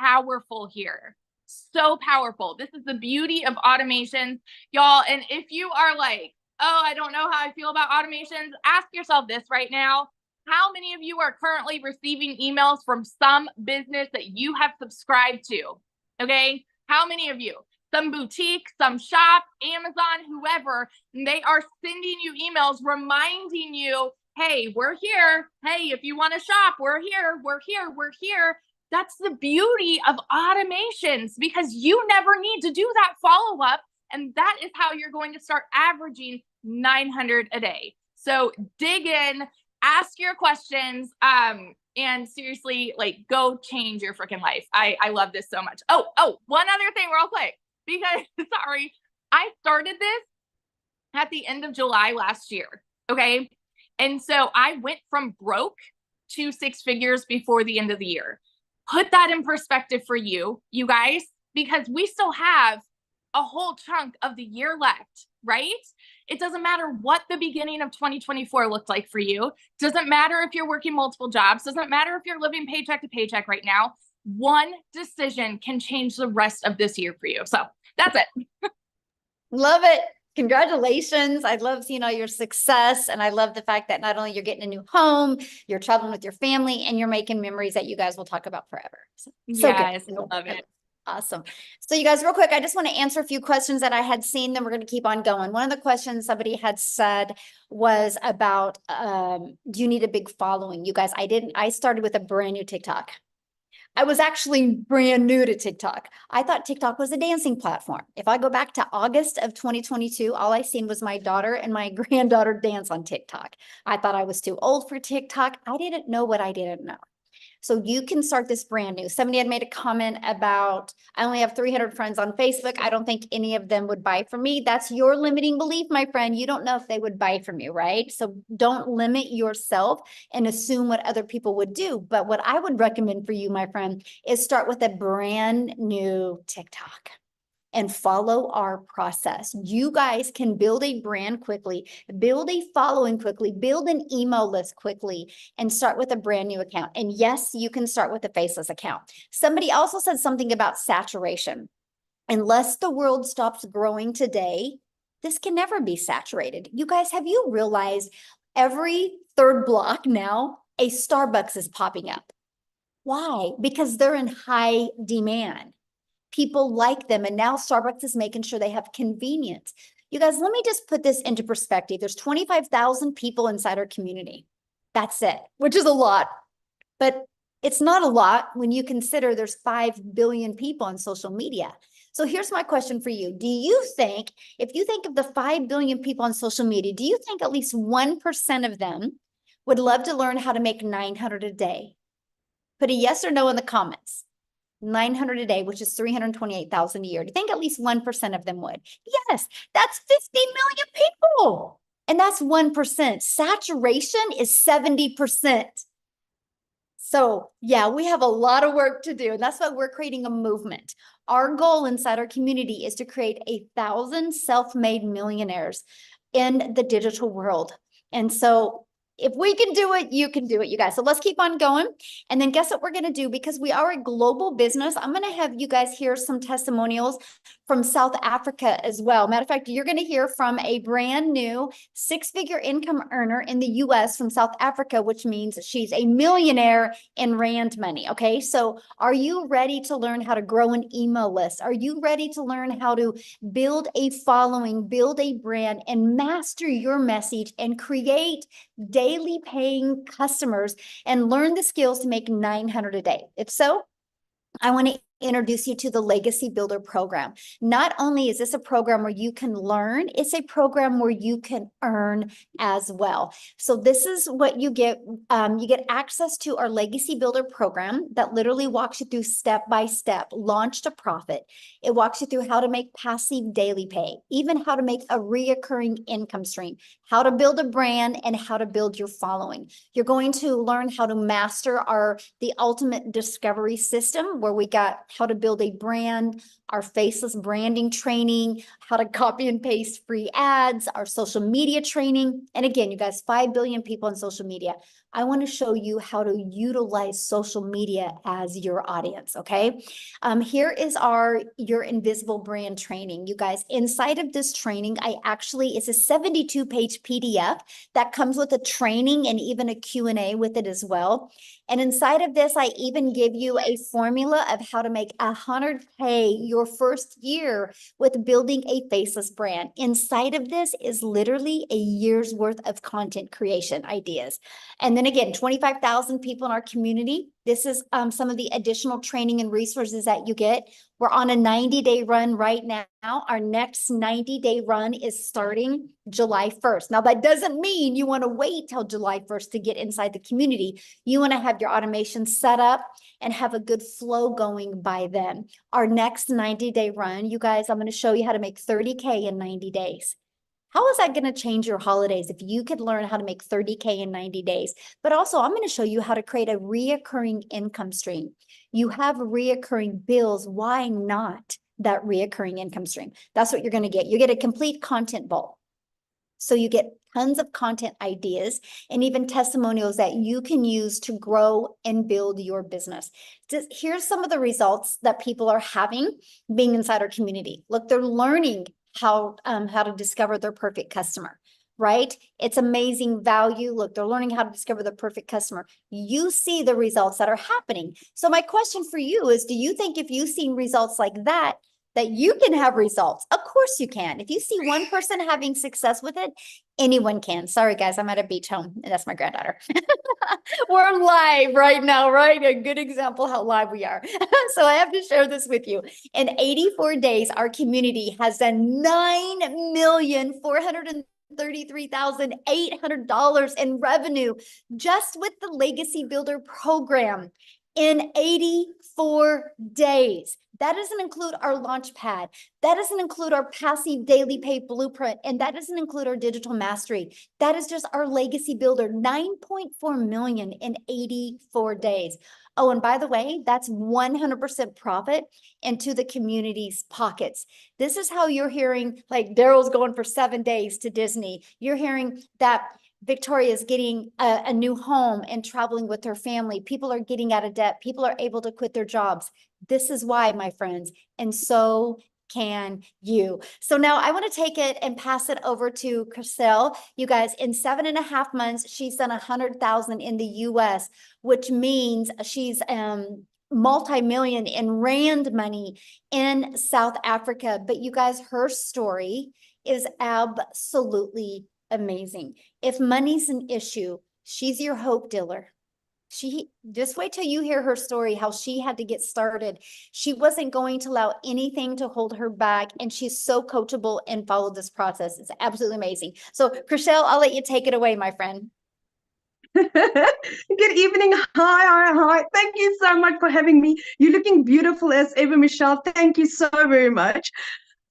S3: powerful here. So powerful. This is the beauty of automations, y'all. And if you are like, oh, I don't know how I feel about automations, ask yourself this right now. How many of you are currently receiving emails from some business that you have subscribed to? Okay. How many of you? Some boutique, some shop, Amazon, whoever, they are sending you emails reminding you, hey, we're here. Hey, if you want to shop, we're here. We're here. We're here. That's the beauty of automations, because you never need to do that follow-up. And that is how you're going to start averaging 900 a day. So dig in, ask your questions, and seriously, like, go change your freaking life. I love this so much. Oh, one other thing real quick, because sorry, I started this at the end of July last year. Okay. And so I went from broke to 6 figures before the end of the year. Put that in perspective for you guys, because we still have a whole chunk of the year left, right? It doesn't matter what the beginning of 2024 looked like for you. Doesn't matter if you're working multiple jobs. Doesn't matter if you're living paycheck to paycheck right now. One decision can change the rest of this year for you. So that's it.
S1: Love it. Congratulations. I love seeing all your success. And I love the fact that not only you're getting a new home, you're traveling with your family, and you're making memories that you guys will talk about forever. So
S3: yes,
S1: good.
S3: I love it.
S1: Awesome. So you guys, real quick, I just want to answer a few questions that I had seen, then we're going to keep on going. One of the questions somebody had said was about, do you need a big following? You guys, I started with a brand new TikTok. I was actually brand new to TikTok. I thought TikTok was a dancing platform. If I go back to August of 2022, all I seen was my daughter and my granddaughter dance on TikTok. I thought I was too old for TikTok. I didn't know what I didn't know. So you can start this brand new. Somebody had made a comment about, I only have 300 friends on Facebook. I don't think any of them would buy from me. That's your limiting belief, my friend. You don't know if they would buy from you, right? So don't limit yourself and assume what other people would do. But what I would recommend for you, my friend, is start with a brand new TikTok and follow our process. You guys can build a brand quickly, build a following quickly, build an email list quickly, and start with a brand new account. And yes, you can start with a faceless account. Somebody also said something about saturation. Unless the world stops growing today, this can never be saturated. You guys, have you realized every third block now, a Starbucks is popping up? Why? Because they're in high demand. People like them. And now Starbucks is making sure they have convenience. You guys, let me just put this into perspective. There's 25,000 people inside our community. That's it, which is a lot. But it's not a lot when you consider there's 5 billion people on social media. So here's my question for you. Do you think, if you think of the 5 billion people on social media, do you think at least 1% of them would love to learn how to make 900 a day? Put a yes or no in the comments. 900 a day, which is 328,000 a year. Do you think at least 1% of them would? Yes, that's 50 million people. And that's 1%. Saturation is 70%. So yeah, we have a lot of work to do. And that's why we're creating a movement. Our goal inside our community is to create 1,000 self-made millionaires in the digital world. And so if we can do it, you can do it, you guys. So let's keep on going. And then guess what we're going to do? Because we are a global business, I'm going to have you guys hear some testimonials from South Africa as well. Matter of fact, you're going to hear from a brand new 6-figure income earner in the US from South Africa, which means she's a millionaire in Rand money. Okay. So are you ready to learn how to grow an email list? Are you ready to learn how to build a following, build a brand, and master your message and create daily paying customers and learn the skills to make 900 a day? If so, I want to introduce you to the Legacy Builder program. Not only is this a program where you can learn, it's a program where you can earn as well. So this is what you get. You get access to our Legacy Builder program that literally walks you through step by step, launch to profit. It walks you through how to make passive daily pay, even how to make a reoccurring income stream, how to build a brand, and how to build your following. You're going to learn how to master the ultimate discovery system, where we got how to build a brand, our faceless branding training, how to copy and paste free ads, our social media training. And again, you guys, 5 billion people on social media. I want to show you how to utilize social media as your audience, okay? Here is your invisible brand training. You guys, inside of this training, it's a 72-page PDF that comes with a training and even a Q&A with it as well. And inside of this, I even give you a formula of how to make 100K your first year with building a faceless brand. Inside of this is literally a year's worth of content creation ideas. And then again, 25,000 people in our community. This is some of the additional training and resources that you get. We're on a 90-day run right now. Our next 90-day run is starting July 1st. Now, that doesn't mean you want to wait till July 1st to get inside the community. You want to have your automation set up and have a good flow going by then. Our next 90-day run, you guys, I'm going to show you how to make 30K in 90 days. How is that going to change your holidays if you could learn how to make 30K in 90 days? But also, I'm going to show you how to create a reoccurring income stream. You have reoccurring bills. Why not that reoccurring income stream? That's what you're going to get. You get a complete content vault. So you get tons of content ideas and even testimonials that you can use to grow and build your business. Here's some of the results that people are having being inside our community. Look, they're learning how to discover their perfect customer, right? It's amazing value. Look, they're learning how to discover the perfect customer. You see the results that are happening. So my question for you is, do you think if you've seen results like that you can have results? Of course you can. If you see one person having success with it, anyone can. Sorry, guys, I'm at a beach home, and that's my granddaughter. We're live right now, right? A good example how live we are. So I have to share this with you. In 84 days, our community has done 9,433,000 $33,800 in revenue just with the Legacy Builder program in 84 days. That doesn't include our launch pad. That doesn't include our passive daily pay blueprint. And that doesn't include our digital mastery. That is just our Legacy Builder, 9.4 million in 84 days. Oh, and by the way, that's 100% profit into the community's pockets. This is how you're hearing, like, Daryl's going for 7 days to Disney. You're hearing that Victoria's getting a new home and traveling with her family. People are getting out of debt. People are able to quit their jobs. This is why, my friends. And so can you. So now I want to take it and pass it over to Chriselle. You guys, in 7.5 months, she's done 100,000 in the US, which means she's multi-million in rand money in South Africa. But you guys, her story is absolutely amazing. If money's an issue, she's your hope dealer. She just wait till you hear her story, how she had to get started. She wasn't going to allow anything to hold her back, and she's so coachable and followed this process. It's absolutely amazing. So, Chriselle, I'll let you take it away, my friend.
S4: Good evening. Hi. Thank you so much for having me. You're looking beautiful as ever, Michelle. Thank you so very much.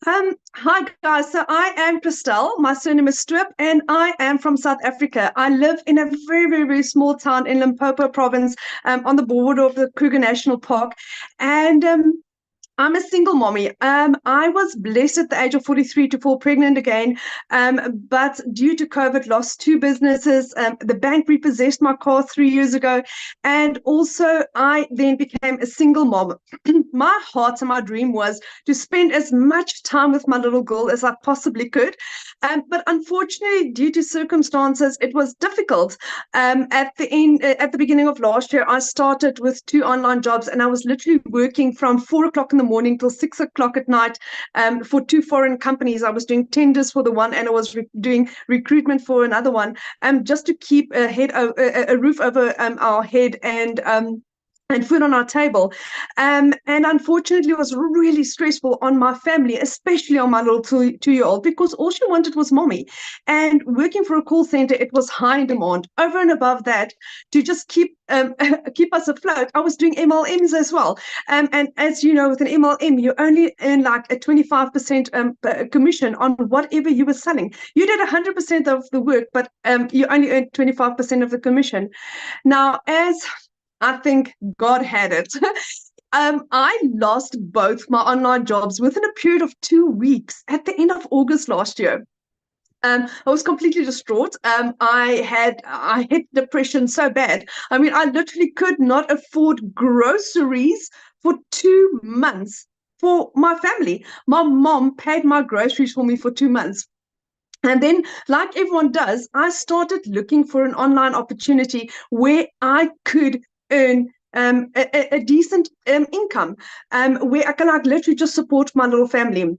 S4: Hi guys, so I am Christelle, my surname is Strip, and I am from South Africa. I live in a very, very, very small town in Limpopo province, on the border of the Kruger National Park, and I'm a single mommy. I was blessed at the age of 43 to fall pregnant again, but due to COVID, lost 2 businesses. The bank repossessed my car 3 years ago, and also I then became a single mom. My heart and my dream was to spend as much time with my little girl as I possibly could, but unfortunately, due to circumstances, it was difficult. At the beginning of last year, I started with 2 online jobs, and I was literally working from 4 o'clock in the morning till 6 o'clock at night for 2 foreign companies. I was doing tenders for the one, and I was doing recruitment for another one, just to keep a roof over our head and food on our table. And unfortunately, it was really stressful on my family, especially on my little 2-year-old, because all she wanted was mommy. And working for a call center, it was high in demand. Over and above that, to just keep us afloat, I was doing MLMs as well. And as you know, with an MLM, you only earn like a 25% commission on whatever you were selling. You did 100% of the work, but you only earned 25% of the commission. Now, as I think God had it. I lost both my online jobs within a period of 2 weeks at the end of August last year. I was completely distraught. I hit depression so bad. I mean, I literally could not afford groceries for 2 months for my family. My mom paid my groceries for me for 2 months. And then, like everyone does, I started looking for an online opportunity where I could earn a decent income, where I can like literally just support my little family.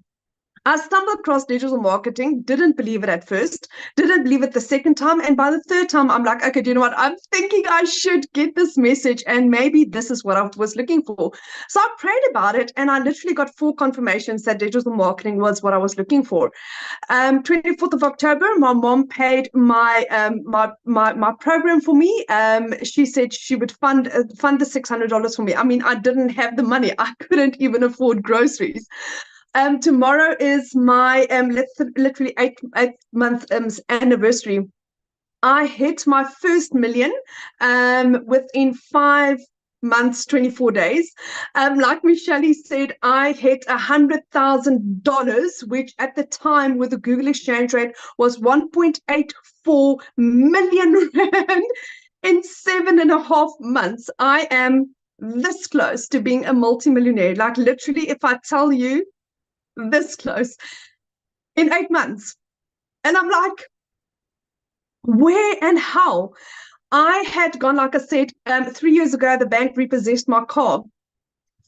S4: I stumbled across digital marketing, didn't believe it at first, didn't believe it the second time, and by the third time, I'm like, okay, do you know what? I'm thinking I should get this message, and maybe this is what I was looking for. So I prayed about it, and I literally got 4 confirmations that digital marketing was what I was looking for. 24th of October, my mom paid my program for me. She said she would fund the $600 for me. I mean, I didn't have the money. I couldn't even afford groceries. Tomorrow is my literally 8-month anniversary. I hit my first million within 5 months, 24 days. Like Michelle said, I hit $100,000, which at the time with the Google exchange rate was 1.84 million rand in 7.5 months. I am this close to being a multimillionaire. Like literally, if I tell you, this close in 8 months. And I'm like, where and how? I had gone, like I said, 3 years ago, the bank repossessed my car.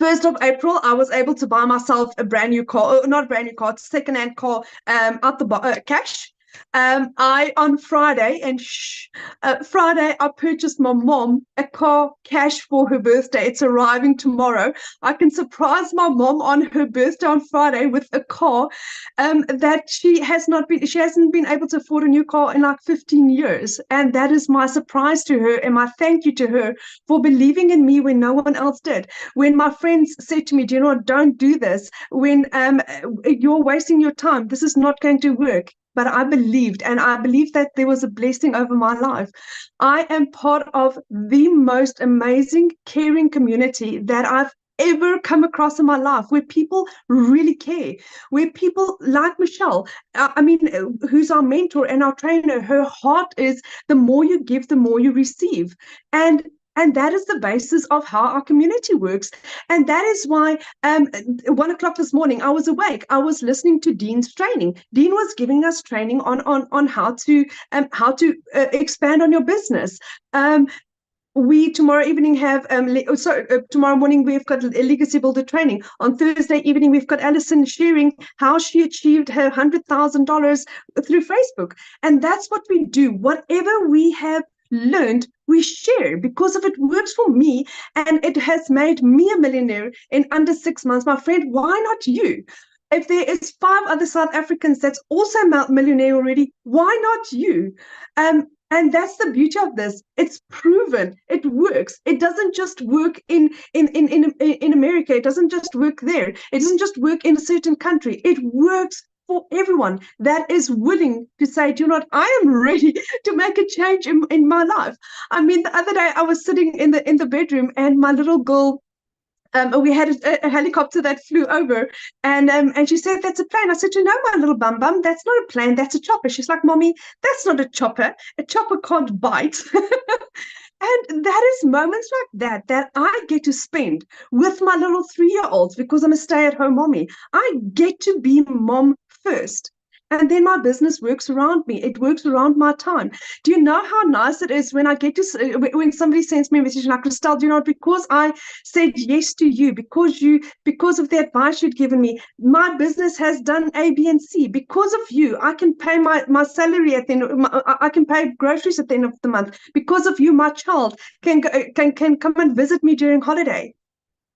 S4: 1st of April, I was able to buy myself a brand new car, not a brand new car, second-hand car, out the cash. On Friday, Friday, I purchased my mom a car cash for her birthday. It's arriving tomorrow. I can surprise my mom on her birthday on Friday with a car that she hasn't been able to afford a new car in like 15 years. And that is my surprise to her and my thank you to her for believing in me when no one else did. When my friends said to me, do you know what, don't do this. When you're wasting your time. This is not going to work. But I believed, and I believed that there was a blessing over my life. I am part of the most amazing, caring community that I've ever come across in my life, where people really care, where people like Michelle, who's our mentor and our trainer, her heart is the more you give, the more you receive. And that is the basis of how our community works. And that is why 1 o'clock this morning, I was awake. I was listening to Dean's training. Dean was giving us training on how to expand on your business. We tomorrow evening have tomorrow morning we've got a legacy builder training. On Thursday evening we've got Alison sharing how she achieved her $100,000 through Facebook. And that's what we do. Whatever we have learned, we share, because if it works for me and it has made me a millionaire in under 6 months, my friend, why not you? If there is 5 other South Africans that's also millionaire already, why not you? And that's the beauty of this. It's proven. It works. It doesn't just work in America. It doesn't just work there. It doesn't just work in a certain country. It works for everyone that is willing to say, do you know what, I am ready to make a change in my life. I mean, the other day I was sitting in the bedroom and my little girl, we had a helicopter that flew over, and she said, that's a plane. I said, you know, my little bum, that's not a plane, that's a chopper. She's like, Mommy, that's not a chopper. A chopper can't bite. And that is moments like that I get to spend with my little 3-year-olds, because I'm a stay-at-home mommy. I get to be mom first. And then my business works around me. It works around my time. Do you know how nice it is when I get to, when somebody sends me a message like, Christelle, do you know, because I said yes to you, because of the advice you'd given me, my business has done A, B, and C. Because of you, I can pay my salary at the end. I can pay groceries at the end of the month. Because of you, my child can come and visit me during holiday.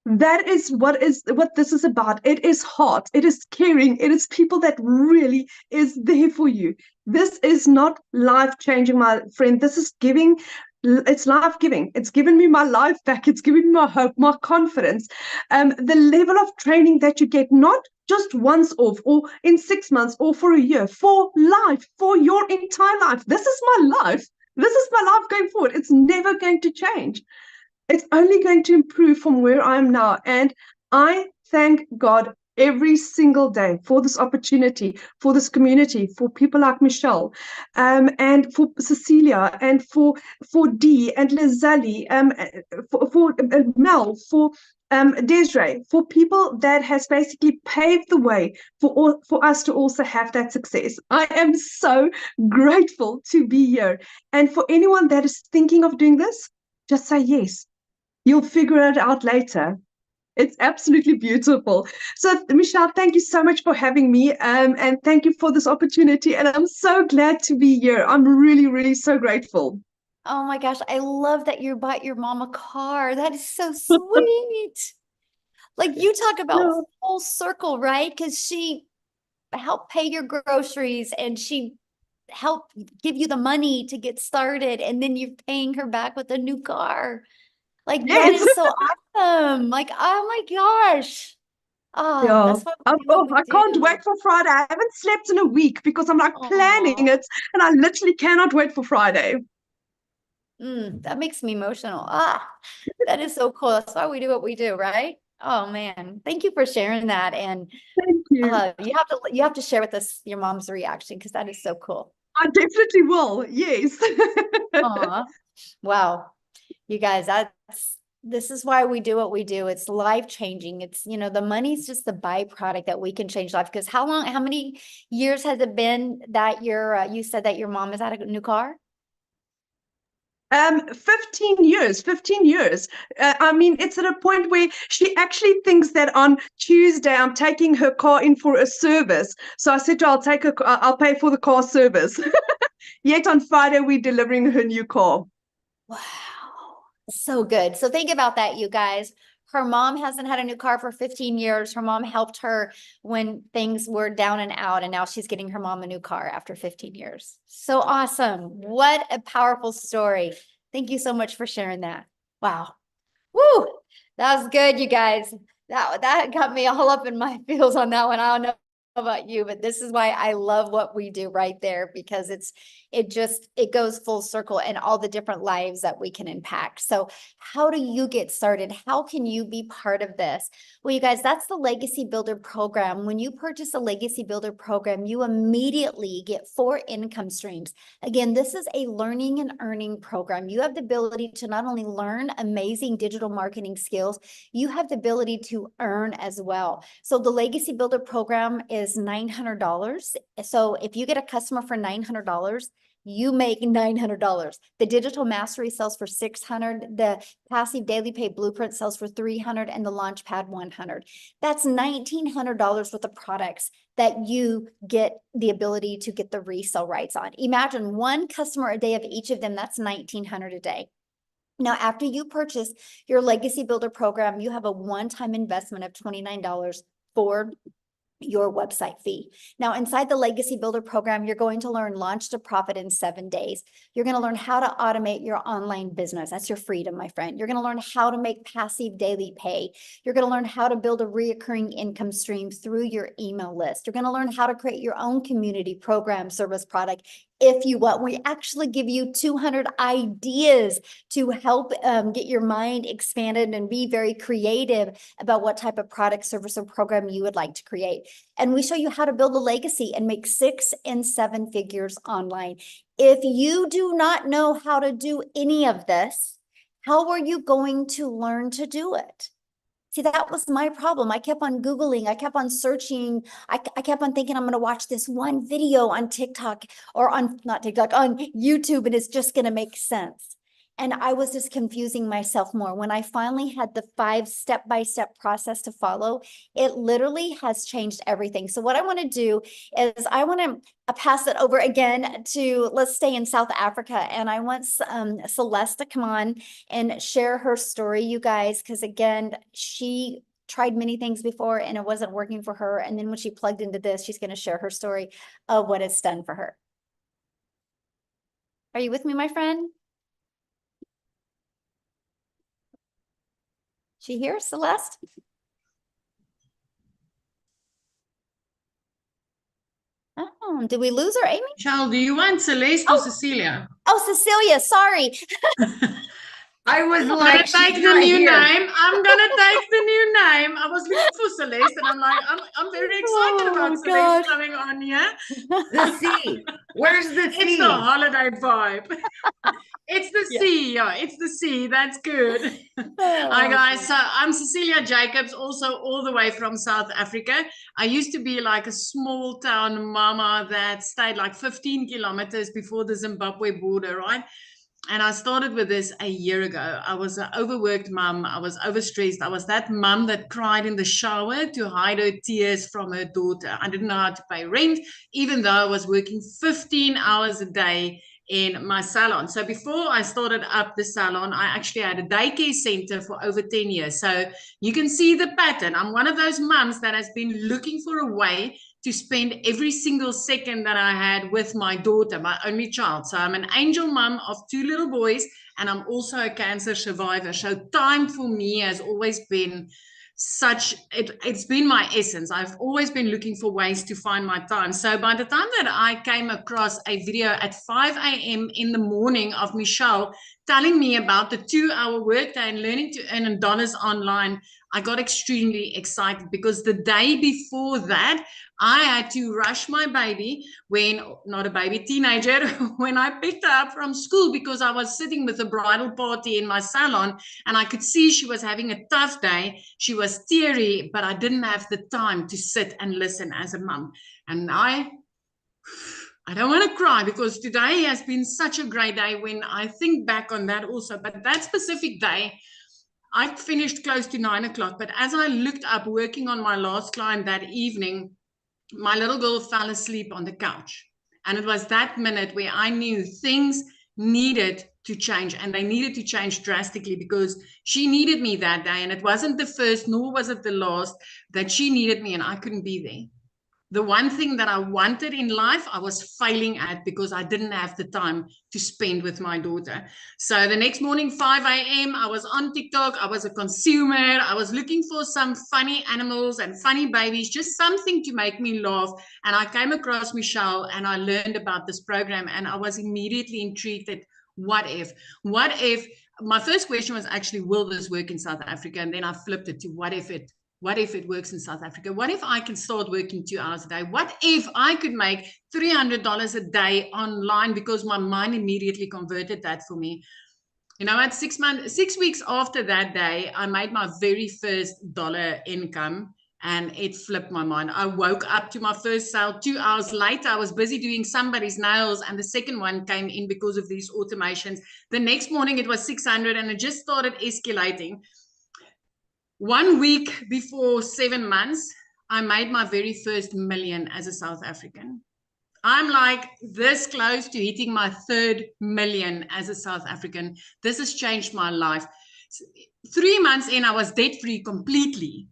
S4: That is what this is about. It is heart. It is caring. It is people that really is there for you. This is not life-changing, my friend. This is giving. It's life-giving. It's given me my life back. It's given me my hope, my confidence. The level of training that you get, not just once off or in 6 months or for a year, for life, for your entire life. This is my life. This is my life going forward. It's never going to change. It's only going to improve from where I am now. And I thank God every single day for this opportunity, for this community, for people like Michelle, and for Cecilia, and for Dee and Lizelle, for Mel, for Desiree, for people that has basically paved the way for us to also have that success. I am so grateful to be here. And for anyone that is thinking of doing this, just say yes. You'll figure it out later. It's absolutely beautiful. So, Michelle, thank you so much for having me, and thank you for this opportunity. And I'm so glad to be here. I'm really, really so grateful.
S1: Oh my gosh, I love that you bought your mom a car. That is so sweet. Like, you talk about full circle, right? Because she helped pay your groceries and she helped give you the money to get started, and then you're paying her back with a new car. Like, that is so awesome. Like, oh my gosh. Oh, that's what we do.
S4: I can't wait for Friday. I haven't slept in a week because I'm like planning it, and I literally cannot wait for Friday.
S1: That makes me emotional. That is so cool. That's why we do what we do, right? Oh man, thank you for sharing that. And
S4: thank you.
S1: You have to share with us your mom's reaction, because that is so cool.
S4: I definitely will. Yes.
S1: Wow. You guys, this is why we do what we do. It's life changing. It's, the money's just the byproduct that we can change life. Because how many years has it been that you said that your mom has had a new car?
S4: 15 years, 15 years. I mean, it's at a point where she actually thinks that on Tuesday I'm taking her car in for a service. So I said to her, I'll pay for the car service. Yet on Friday, we're delivering her new car.
S1: Wow. So good. So think about that, you guys. Her mom hasn't had a new car for 15 years. Her mom helped her when things were down and out, and now she's getting her mom a new car after 15 years. So awesome. What a powerful story. Thank you so much for sharing that. Wow. Woo. That was good, you guys. That got me all up in my feels on that one. I don't know about you, but this is why I love what we do right there, because it goes full circle and all the different lives that we can impact. So how do you get started? How can you be part of this? Well, you guys, that's the Legacy Builder program. When you purchase a Legacy Builder program, you immediately get 4 income streams. Again, this is a learning and earning program. You have the ability to not only learn amazing digital marketing skills, you have the ability to earn as well. So the Legacy Builder program is $900. So if you get a customer for $900, you make $900. The Digital Mastery sells for $600. The Passive Daily Pay Blueprint sells for $300, and the Launchpad $100. That's $1,900 worth of products that you get the ability to get the resale rights on. Imagine 1 customer a day of each of them. That's $1,900 a day. Now, after you purchase your Legacy Builder program, you have a one-time investment of $29 for your website fee. Now, inside the Legacy Builder program, you're going to learn Launch to Profit in 7 days. You're going to learn how to automate your online business. That's your freedom, my friend. You're going to learn how to make passive daily pay. You're going to learn how to build a reoccurring income stream through your email list. You're going to learn how to create your own community program, service, product. If you want, we actually give you 200 ideas to help get your mind expanded and be very creative about what type of product, service, or program you would like to create. And we show you how to build a legacy and make 6 and 7 figures online. If you do not know how to do any of this, how are you going to learn to do it? See, that was my problem. I kept on Googling. I kept on searching. I kept on thinking I'm going to watch this one video on TikTok or not TikTok, on YouTube, and it's just going to make sense. And I was just confusing myself more. When I finally had the 5 step-by-step process to follow, it literally has changed everything. So what I want to do is I want to pass it over again to, let's stay in South Africa. And I want Celeste to come on and share her story, you guys, because again, she tried many things before and it wasn't working for her. And then when she plugged into this, she's going to share her story of what it's done for her. Are you with me, my friend? She here, Celeste? Oh, did we lose her, Amy?
S5: Michelle, do you want Celeste or Cecilia?
S1: Oh, Cecilia, sorry.
S6: I was
S5: I'm
S6: like,
S5: gonna take
S6: she's
S5: the
S6: not
S5: new
S6: here.
S5: name. I'm gonna take the new name. I was looking for Celeste, and I'm like, I'm very excited about Celeste coming on here.
S6: The sea. Where's the sea?
S5: It's the holiday vibe. It's the sea, yeah. It's the sea. That's good. Hi guys. So I'm Cecilia Jacobs, also all the way from South Africa. I used to be like a small town mama that stayed like 15 kilometers before the Zimbabwe border, right? And I started with this a year ago. I was an overworked mom. I was overstressed. I was that mom that cried in the shower to hide her tears from her daughter. I didn't know how to pay rent, even though I was working 15 hours a day in my salon. So before I started up the salon, I actually had a daycare center for over 10 years. So you can see the pattern. I'm one of those moms that has been looking for a way to spend every single second that I had with my daughter, my only child. So I'm an angel mom of 2 little boys, and I'm also a cancer survivor. So time for me has always been it's been my essence. I've always been looking for ways to find my time. So by the time that I came across a video at 5 a.m. in the morning of Michelle telling me about the 2-hour workday and learning to earn dollars online, I got extremely excited because the day before that, I had to rush my baby teenager, when I picked her up from school because I was sitting with a bridal party in my salon and I could see she was having a tough day. She was teary, but I didn't have the time to sit and listen as a mom. And I don't want to cry because today has been such a great day when I think back on that also. But that specific day, I finished close to 9 o'clock. But as I looked up working on my last client that evening, my little girl fell asleep on the couch. And it was that minute where I knew things needed to change, and they needed to change drastically because she needed me that day. And it wasn't the first, nor was it the last, that she needed me and I couldn't be there. The one thing that I wanted in life, I was failing at because I didn't have the time to spend with my daughter. So the next morning, 5 a.m., I was on TikTok. I was a consumer. I was looking for some funny animals and funny babies, just something to make me laugh. And I came across Michelle and I learned about this program, and I was immediately intrigued that what if, my first question was actually, will this work in South Africa? And then I flipped it to what if it works in South Africa? What if I can start working 2 hours a day? What if I could make $300 a day online? Because my mind immediately converted that for me. You know, at 6 weeks after that day, I made my very first dollar income, and it flipped my mind. I woke up to my first sale 2 hours later. I was busy doing somebody's nails, and the second one came in because of these automations. The next morning it was 600, and it just started escalating. 1 week before 7 months, I made my very first million as a South African. I'm like this close to hitting my 3rd million as a South African. This has changed my life. 3 months in, I was debt-free completely.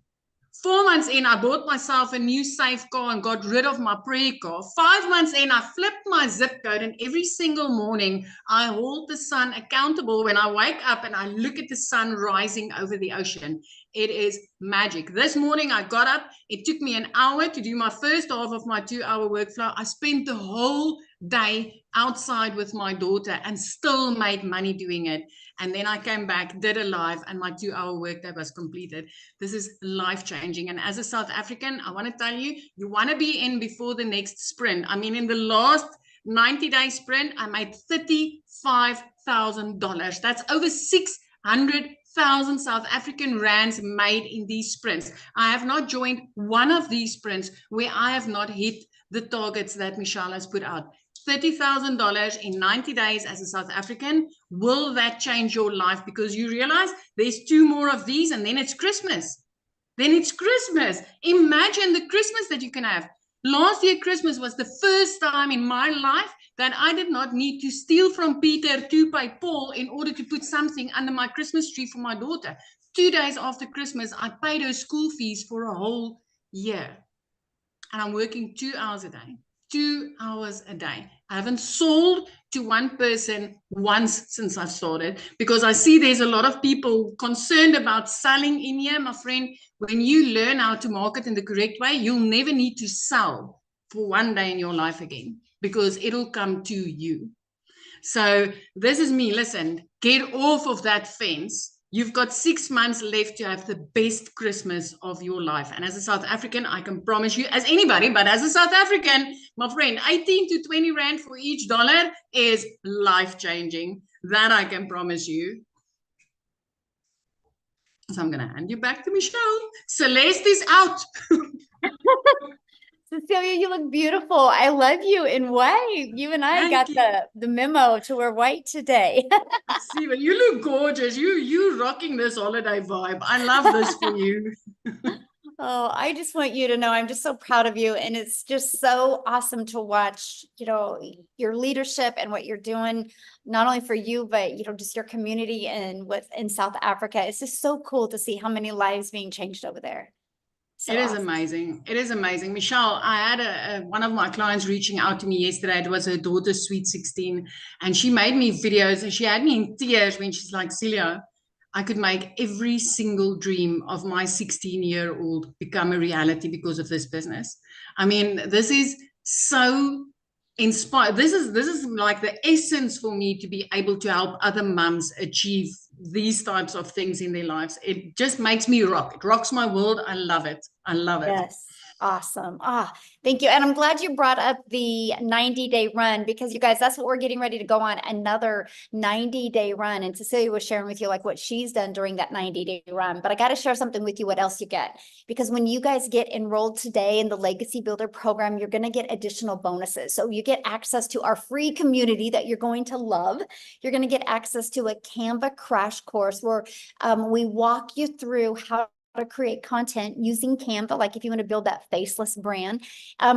S5: 4 months in, I bought myself a new safe car and got rid of my prayer car. 5 months in, I flipped my zip code, and every single morning I hold the sun accountable when I wake up and I look at the sun rising over the ocean. It is magic. This morning I got up. It took me an hour to do my first half of my 2-hour workflow. I spent the whole day outside with my daughter and still made money doing it. And then I came back, did a live, and my 2-hour workday was completed. This is life-changing. And as a South African, I want to tell you, you want to be in before the next sprint. I mean, in the last 90-day sprint, I made $35,000. That's over 600,000 South African rands made in these sprints. I have not joined one of these sprints where I have not hit the targets that Michelle has put out. $30,000 in 90 days as a South African. Will that change your life? Because you realize there's 2 more of these, and then it's Christmas. Imagine the Christmas that you can have. Last year, Christmas was the first time in my life that I did not need to steal from Peter to pay Paul in order to put something under my Christmas tree for my daughter. 2 days after Christmas, I paid her school fees for a whole year. And I'm working 2 hours a day. 2 hours a day. I haven't sold to one person once since I've started, because I see there's a lot of people concerned about selling in here. My friend, when you learn how to market in the correct way, you'll never need to sell for one day in your life again, because it'll come to you. So this is me. Listen, get off of that fence. You've got 6 months left to have the best Christmas of your life. And as a South African, I can promise you, as anybody, but as a South African, my friend, 18 to 20 rand for each dollar is life-changing. That I can promise you. So I'm going to hand you back to Michelle. Celeste is out.
S1: Cecilia, you look beautiful. I love you in white. You and I got the memo to wear white today.
S5: See, but you look gorgeous. You rocking this holiday vibe. I love this for you.
S1: Oh, I just want you to know I'm just so proud of you. And it's just so awesome to watch, you know, your leadership and what you're doing, not only for you, but, you know, just your community and in South Africa. It's just so cool to see how many lives being changed over there. So
S5: it is
S1: awesome.
S5: amazing. It is amazing. Michelle, I had one of my clients reaching out to me yesterday. It was her daughter's sweet 16, and she made me videos, and she had me in tears when she's like, Celia, I could make every single dream of my 16-year-old become a reality because of this business. I mean, this is so inspired. This is like the essence for me to be able to help other mums achieve these types of things in their lives. It just makes me rock. It rocks my world. I love it. I love it.
S1: Yes. Awesome. Thank you. And I'm glad you brought up the 90-day run, because you guys, that's what we're getting ready to go on, another 90-day run. And Cecilia was sharing with you like what she's done during that 90-day run. But I got to share something with you, what else you get. Because when you guys get enrolled today in the Legacy Builder program, you're going to get additional bonuses. So you get access to our free community that you're going to love. You're going to get access to a Canva crash course where we walk you through how to create content using Canva, like if you want to build that faceless brand.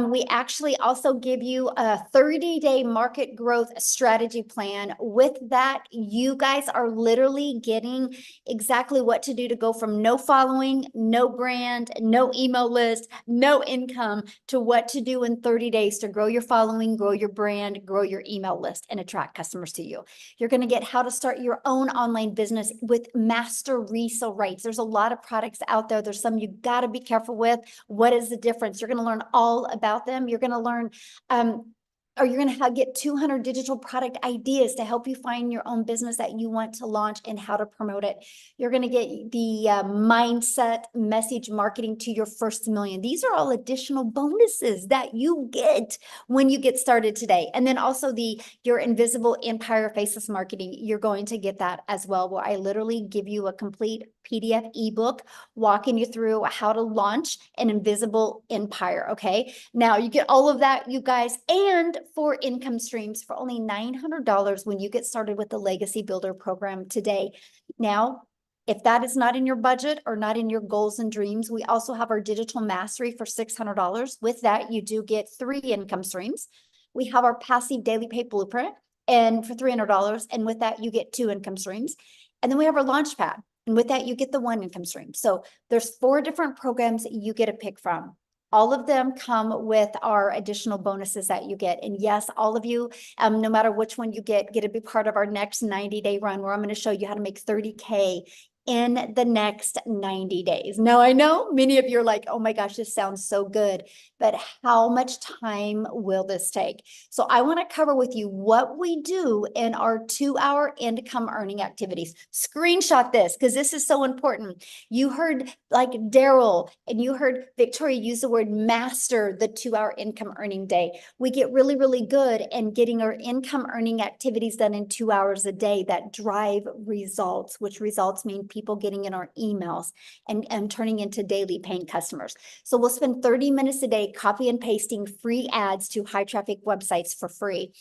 S1: We actually also give you a 30-day market growth strategy plan. With that, you guys are literally getting exactly what to do to go from no following, no brand, no email list, no income, to what to do in 30 days to grow your following, grow your brand, grow your email list, and attract customers to you. You're going to get how to start your own online business with master resale rates. There's a lot of products out there. There's some you got to be careful with. What is the difference? You're going to learn all about them. You're going to learn, or you're going to get 200 digital product ideas to help you find your own business that you want to launch and how to promote it. You're going to get the mindset message marketing to your first million. These are all additional bonuses that you get when you get started today. And then also your invisible empire faceless marketing, you're going to get that as well, where I literally give you a complete PDF ebook walking you through how to launch an invisible empire. Okay. Now you get all of that, you guys, and for income streams for only $900 when you get started with the Legacy Builder program today. Now, if that is not in your budget or not in your goals and dreams, we also have our digital mastery for $600. With that, you do get 3 income streams. We have our passive daily pay blueprint and for $300. And with that, you get 2 income streams. And then we have our launch pad. And with that, you get the 1 income stream. So there's 4 different programs that you get to pick from. All of them come with our additional bonuses that you get. And yes, all of you, no matter which one you get to be part of our next 90-day run, where I'm going to show you how to make 30K in the next 90 days. Now, I know many of you are like, oh my gosh, this sounds so good, but how much time will this take? So I want to cover with you what we do in our 2-hour income earning activities. Screenshot this because this is so important. You heard like Daryl and you heard Victoria use the word master the 2-hour income earning day. We get really, really good in getting our income earning activities done in 2 hours a day that drive results, which results mean people getting in our emails and turning into daily paying customers. So we'll spend 30 minutes a day copy and pasting free ads to high traffic websites for free.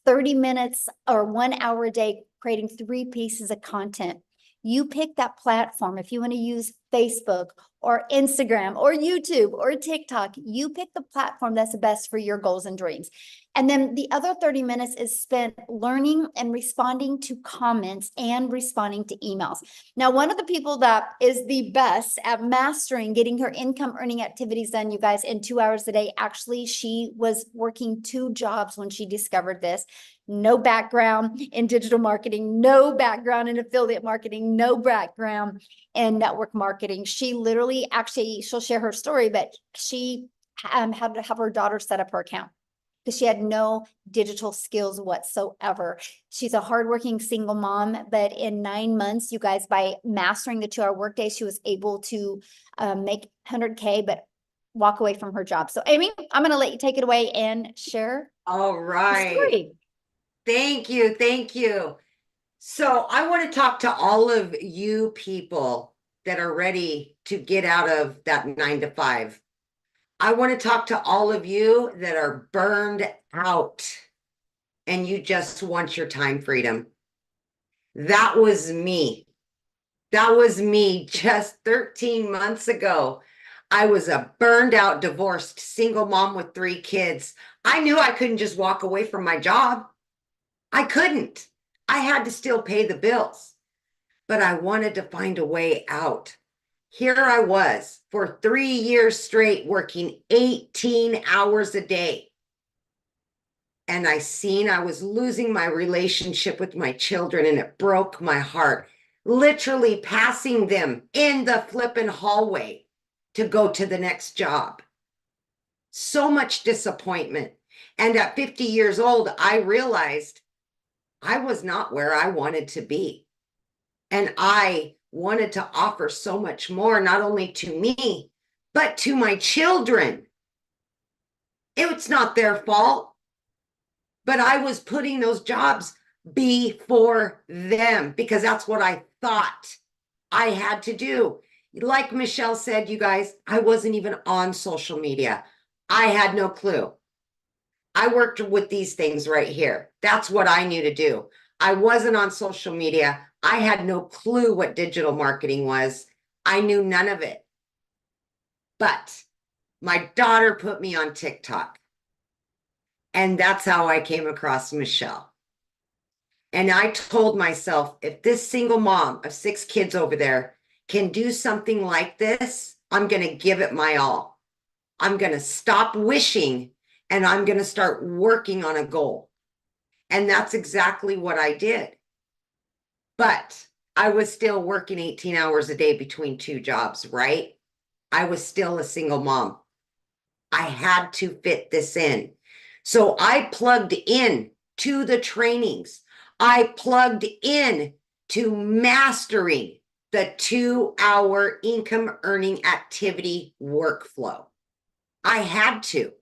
S1: 30 minutes or 1 hour a day creating 3 pieces of content. You pick that platform. If you want to use Facebook or Instagram or YouTube or TikTok, you pick the platform that's best for your goals and dreams. And then the other 30 minutes is spent learning and responding to comments and responding to emails. Now, one of the people that is the best at mastering getting her income earning activities done, you guys, in 2 hours a day, actually, she was working 2 jobs when she discovered this. No background in digital marketing, no background in affiliate marketing, no background in network marketing. She literally, actually, she'll share her story, but she had to have her daughter set up her account because she had no digital skills whatsoever. She's a hardworking single mom, but in 9 months, you guys, by mastering the 2-hour workday, she was able to make 100K, but walk away from her job. So Amy, I'm going to let you take it away and share.
S6: All right.
S1: Story.
S6: Thank you. Thank you. So I want to talk to all of you people that are ready to get out of that 9 to 5. I want to talk to all of you that are burned out and you just want your time freedom. That was me. That was me just 13 months ago. I was a burned out, divorced, single mom with 3 kids. I knew I couldn't just walk away from my job. I couldn't. I had to still pay the bills, but I wanted to find a way out. Here I was for 3 years straight working 18 hours a day. And I seen I was losing my relationship with my children and it broke my heart, literally passing them in the flippin' hallway to go to the next job. So much disappointment. And at 50 years old, I realized I was not where I wanted to be. And I wanted to offer so much more, not only to me, but to my children. It's not their fault, but I was putting those jobs before them because that's what I thought I had to do. Like Michelle said, you guys, I wasn't even on social media. I had no clue. I worked with these things right here. That's what I knew to do. I wasn't on social media. I had no clue what digital marketing was. I knew none of it. But my daughter put me on TikTok. And that's how I came across Michelle. And I told myself, if this single mom of 6 kids over there can do something like this, I'm going to give it my all. I'm going to stop wishing and I'm going to start working on a goal. And that's exactly what I did. But I was still working 18 hours a day between 2 jobs, right? I was still a single mom. I had to fit this in. So I plugged in to the trainings. I plugged in to mastering the 2-hour income earning activity workflow. I had to.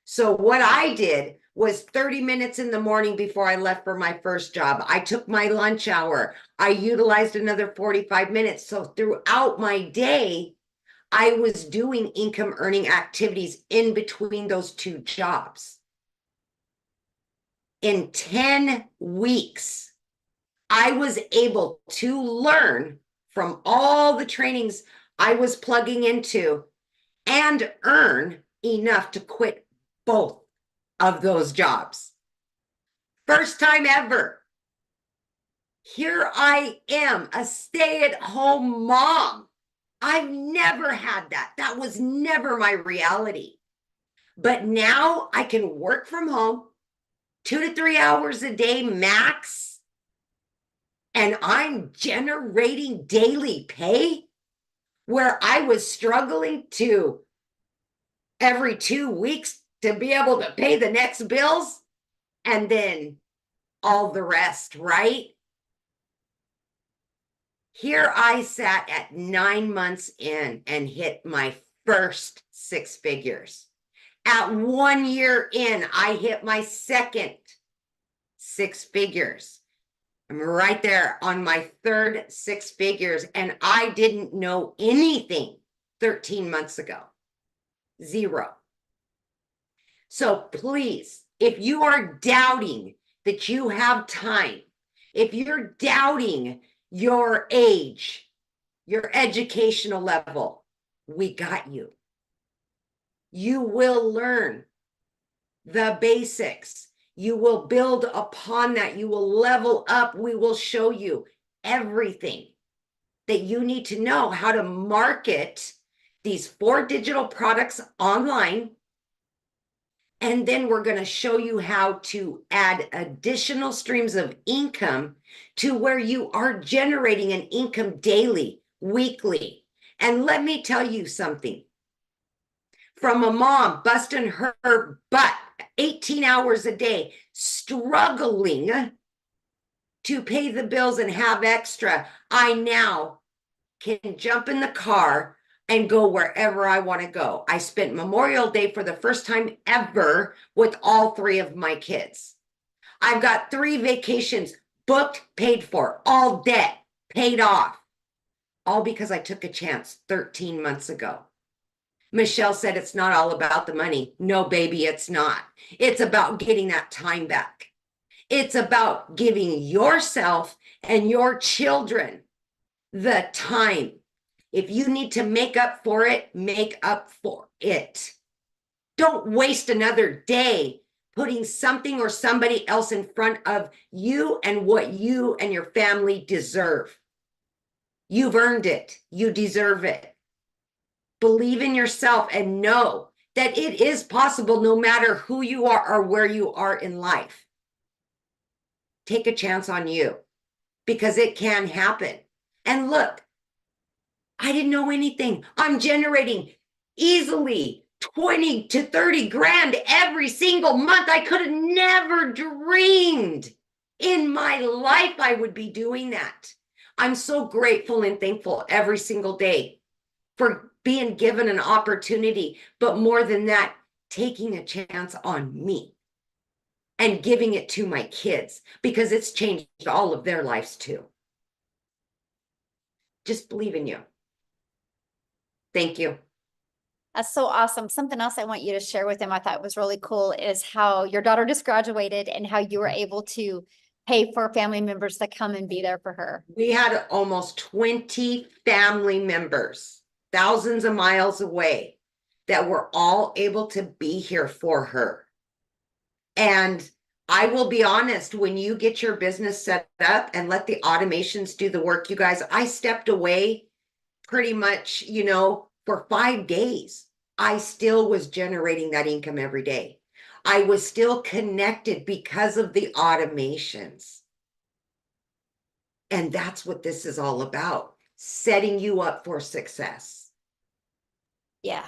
S6: So what I did was 30 minutes in the morning before I left for my first job. I took my lunch hour. I utilized another 45 minutes. So throughout my day, I was doing income earning activities in between those 2 jobs. In 10 weeks, I was able to learn from all the trainings I was plugging into and earn enough to quit both of those jobs. First time ever. Here I am, a stay-at-home mom. I've never had that. That was never my reality. But now I can work from home 2 to 3 hours a day max. And I'm generating daily pay where I was struggling to every 2 weeks to be able to pay the next bills and then all the rest, right? Here I sat at 9 months in and hit my first 6 figures. At 1 year in, I hit my second 6 figures. I'm right there on my third 6 figures, and I didn't know anything 13 months ago. 0. So please, if you are doubting that you have time, if you're doubting your age, your educational level, we got you. You will learn the basics. You will build upon that. You will level up. We will show you everything that you need to know how to market these 4 digital products online. And then we're going to show you how to add additional streams of income to where you are generating an income daily, weekly. And let me tell you something. From a mom busting her butt 18 hours a day, struggling to pay the bills and have extra, I now can jump in the car and go wherever I want to go. I spent Memorial Day for the first time ever with all 3 of my kids. I've got 3 vacations booked, paid for, all debt paid off, all because I took a chance 13 months ago. Michelle said it's not all about the money. No, baby, it's not. It's about getting that time back. It's about giving yourself and your children the time. If you need to make up for it, make up for it. Don't waste another day putting something or somebody else in front of you and what you and your family deserve. You've earned it. You deserve it. Believe in yourself and know that it is possible no matter who you are or where you are in life. Take a chance on you because it can happen. And look, I didn't know anything. I'm generating easily 20 to 30 grand every single month. I could have never dreamed in my life I would be doing that. I'm so grateful and thankful every single day for being given an opportunity, but more than that, taking a chance on me and giving it to my kids because it's changed all of their lives too. Just believe in you. Thank you.
S1: That's so awesome. Something else I want you to share with them I thought was really cool is how your daughter just graduated and how you were able to pay for family members to come and be there for her.
S6: We had almost 20 family members, thousands of miles away, that were all able to be here for her. And I will be honest, when you get your business set up and let the automations do the work, you guys, I stepped away pretty much, for 5 days. I still was generating that income every day. I was still connected because of the automations. And that's what this is all about, setting you up for success.
S1: Yeah,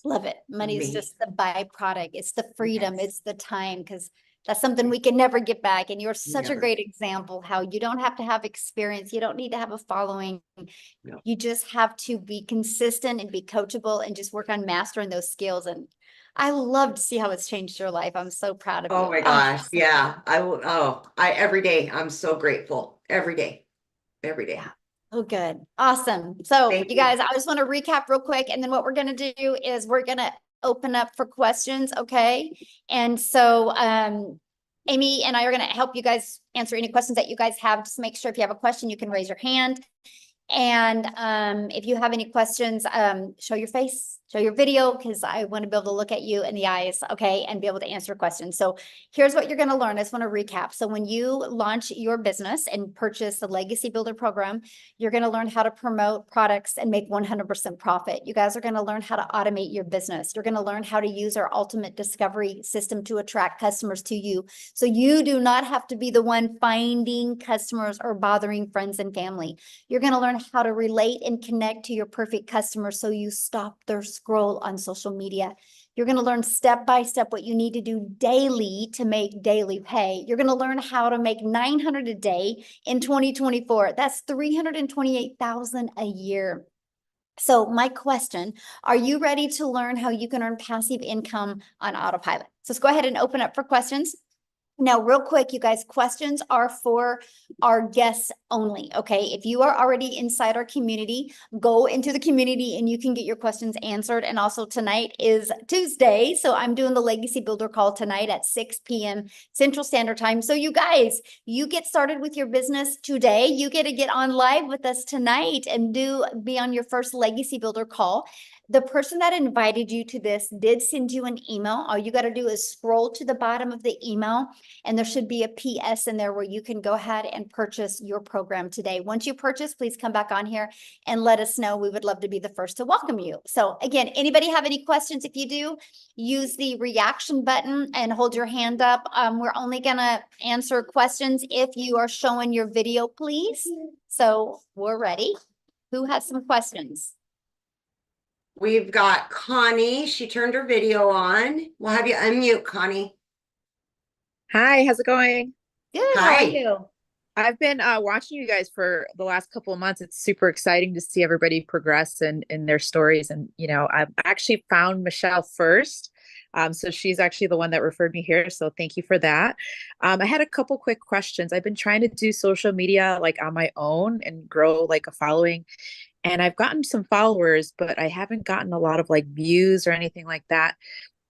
S1: love it. Money is just the byproduct. It's the freedom.
S6: Yes.
S1: It's the time, because that's something we can never get back. And you're such a
S6: Never.
S1: great example how you don't have to have experience. You don't need to have a following.
S6: No.
S1: You just have to be consistent and be coachable and just work on mastering those skills. And I love to see how it's changed your life. I'm so proud of you.
S6: Oh my gosh. Yeah. I will. Every day I'm so grateful. Every day.
S1: Yeah. Oh, good. Awesome. So
S6: Thank
S1: you
S6: you.
S1: guys, I just want to recap real quick. And then what we're going to do is we're going to open up for questions. Okay. And so, Amy and I are going to help you guys answer any questions that you guys have. Just make sure if you have a question, you can raise your hand. And if you have any questions, show your face, show your video, because I want to be able to look at you in the eyes, okay, and be able to answer questions. So here's what you're going to learn. I just want to recap. So when you launch your business and purchase the Legacy Builder program, you're going to learn how to promote products and make 100% profit. You guys are going to learn how to automate your business. You're going to learn how to use our ultimate discovery system to attract customers to you. So you do not have to be the one finding customers or bothering friends and family. You're going to learn how to relate and connect to your perfect customer so you stop their scroll on social media. You're going to learn step by step what you need to do daily to make daily pay. You're going to learn how to make 900 a day in 2024. That's 328,000 a year. So my question, are you ready to learn how you can earn passive income on autopilot? So let's go ahead and open up for questions. Now, real quick, you guys, questions are for our guests only, okay? If you are already inside our community, go into the community and you can get your questions answered. And also tonight is Tuesday, so I'm doing the Legacy Builder call tonight at 6 p.m. Central Standard Time. So you guys, you get started with your business today. You get to get on live with us tonight and be on your first Legacy Builder call. The person that invited you to this did send you an email. All you got to do is scroll to the bottom of the email and there should be a PS in there where you can go ahead and purchase your program today. Once you purchase, please come back on here and let us know. We would love to be the first to welcome you. So again, anybody have any questions? If you do, use the reaction button and hold your hand up. We're only going to answer questions if you are showing your video, please. So we're ready. Who has some questions?
S6: We've got Connie. She turned her video on. We'll have you unmute, Connie.
S7: Hi, how's it going?
S1: Good. How
S6: Hi.
S1: are you?
S7: I've been watching you guys for the last couple of months. It's super exciting to see everybody progress in their stories. And, I've actually found Michelle first. So she's actually the one that referred me here. So thank you for that. I had a couple quick questions. I've been trying to do social media like on my own and grow like a following. And I've gotten some followers, but I haven't gotten a lot of like views or anything like that.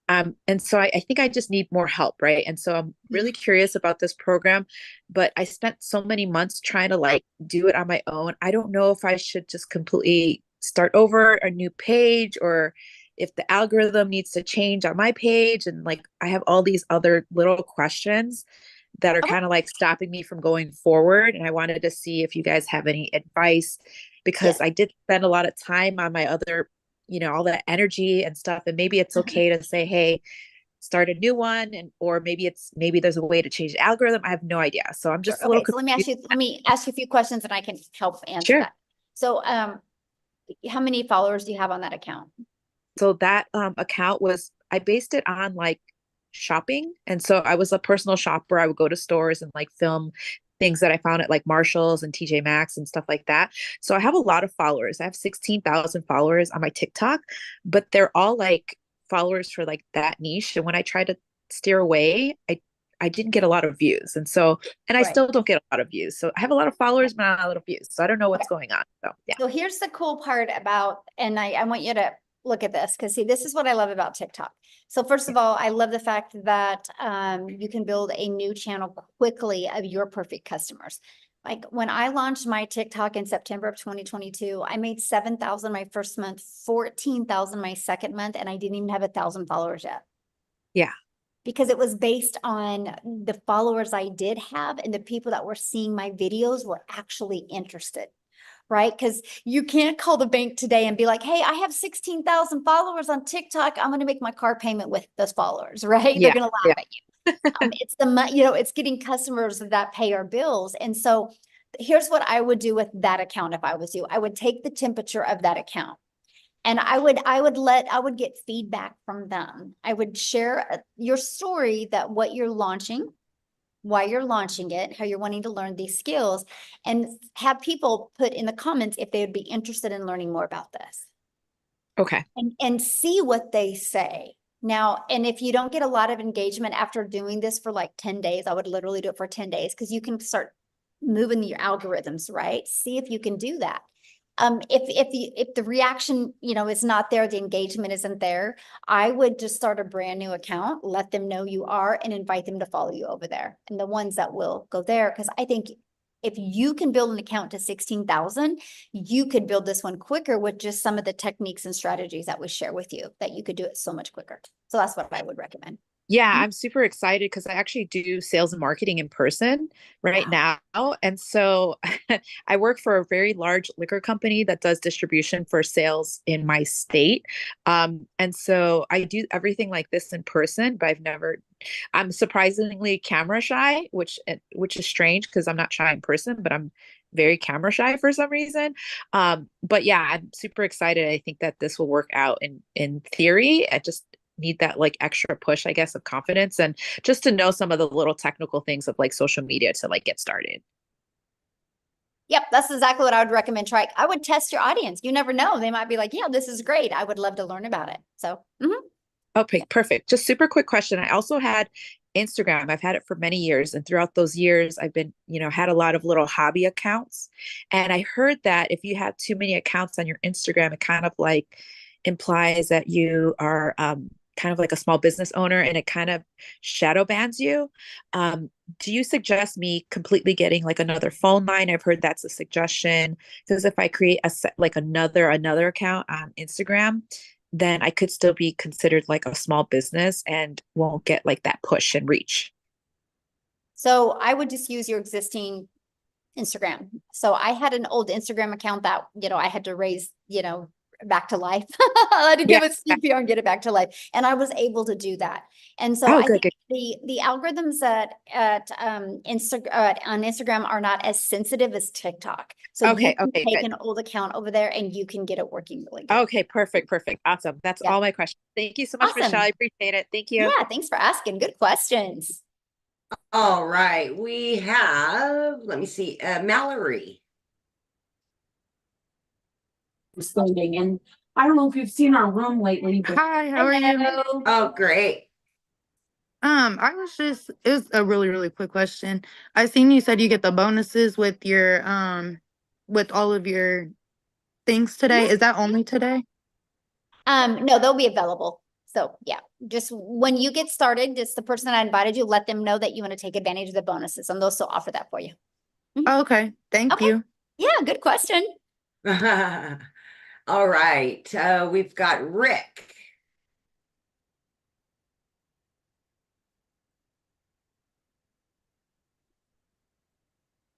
S7: And so I think I just need more help, right? And so I'm really curious about this program, but I spent so many months trying to like do it on my own. I don't know if I should just completely start over a new page or if the algorithm needs to change on my page. And like, I have all these other little questions that are kind of like stopping me from going forward. And I wanted to see if you guys have any advice because I did spend a lot of time on my other all that energy and stuff. And maybe it's okay to say, hey, start a new one. Or maybe there's a way to change the algorithm. I have no idea. So I'm just a little
S1: so let me ask you a few questions and I can help answer that. So, how many followers do you have on that account?
S7: So that account I based it on like shopping. And so I was a personal shopper. I would go to stores and like film things that I found at like Marshall's and TJ Maxx and stuff like that. So I have a lot of followers. I have 16,000 followers on my TikTok, but they're all like followers for like that niche. And when I tried to steer away, I didn't get a lot of views. And so, and I
S1: Right.
S7: still don't get a lot of views. So I have a lot of followers, but not a lot of views. So I don't know what's going on. So yeah.
S1: So here's the cool part about, and I want you to look at this, because see, this is what I love about TikTok. So first of all, I love the fact that you can build a new channel quickly of your perfect customers. Like when I launched my TikTok in September of 2022, I made 7,000 my first month, 14,000 my second month, and I didn't even have 1,000 followers yet.
S7: Yeah.
S1: Because it was based on the followers I did have, and the people that were seeing my videos were actually interested, right? Because you can't call the bank today and be like, hey, I have 16,000 followers on TikTok. I'm going to make my car payment with those followers, right?
S7: Yeah,
S1: They're going to laugh at you. It's the money, it's getting customers that pay our bills. And so here's what I would do with that account if I was you. I would take the temperature of that account. And I would get feedback from them. I would share your story, that what you're launching, why you're launching it, how you're wanting to learn these skills, and have people put in the comments if they would be interested in learning more about this.
S7: Okay.
S1: And see what they say. Now, and if you don't get a lot of engagement after doing this for like 10 days, I would literally do it for 10 days, because you can start moving your algorithms, right? See if you can do that. If the reaction, is not there, the engagement isn't there, I would just start a brand new account, let them know you are, and invite them to follow you over there. And the ones that will go there, because I think if you can build an account to 16,000, you could build this one quicker with just some of the techniques and strategies that we share with you, that you could do it so much quicker. So that's what I would recommend.
S7: Yeah, I'm super excited because I actually do sales and marketing in person right now. And so I work for a very large liquor company that does distribution for sales in my state. And so I do everything like this in person, but I'm surprisingly camera shy, which is strange because I'm not shy in person, but I'm very camera shy for some reason. But yeah, I'm super excited. I think that this will work out in theory. I just need that like extra push, I guess, of confidence, and just to know some of the little technical things of like social media to like get started.
S1: Yep, that's exactly what I would recommend. I would test your audience. You never know. They might be like, yeah, this is great. I would love to learn about it. So,
S7: Okay, perfect. Just super quick question. I also had Instagram. I've had it for many years. And throughout those years, I've been, had a lot of little hobby accounts. And I heard that if you have too many accounts on your Instagram, it kind of like implies that you are kind of like a small business owner, and it kind of shadow bans you. Do you suggest me completely getting like another phone line? I've heard that's a suggestion, because if I create another account on Instagram, then I could still be considered like a small business and won't get like that push and reach.
S1: So I would just use your existing Instagram. So I had an old Instagram account that, I had to raise, back to life. I had to give it CPR and get it back to life. And I was able to do that. And so I think the algorithms at on Instagram are not as sensitive as TikTok. So you can take an old account over there and you can get it working really good.
S7: Okay, perfect. Awesome. That's all my questions. Thank you so much, Michelle. I appreciate it. Thank you.
S1: Yeah, thanks for asking. Good questions.
S6: All right, we have, let me see, Mallory.
S8: Standing, and I don't know if you've seen our room lately, but
S9: Hi, how are you?
S6: Oh, great.
S9: It was a really, really quick question. I seen you said you get the bonuses with your with all of your things today. Is that only today?
S1: No, they'll be available. So yeah, just when you get started, just the person that invited you, let them know that you want to take advantage of the bonuses, and they'll still offer that for you.
S9: Okay, thank you.
S1: Yeah, good question.
S6: All right, we've got Rick.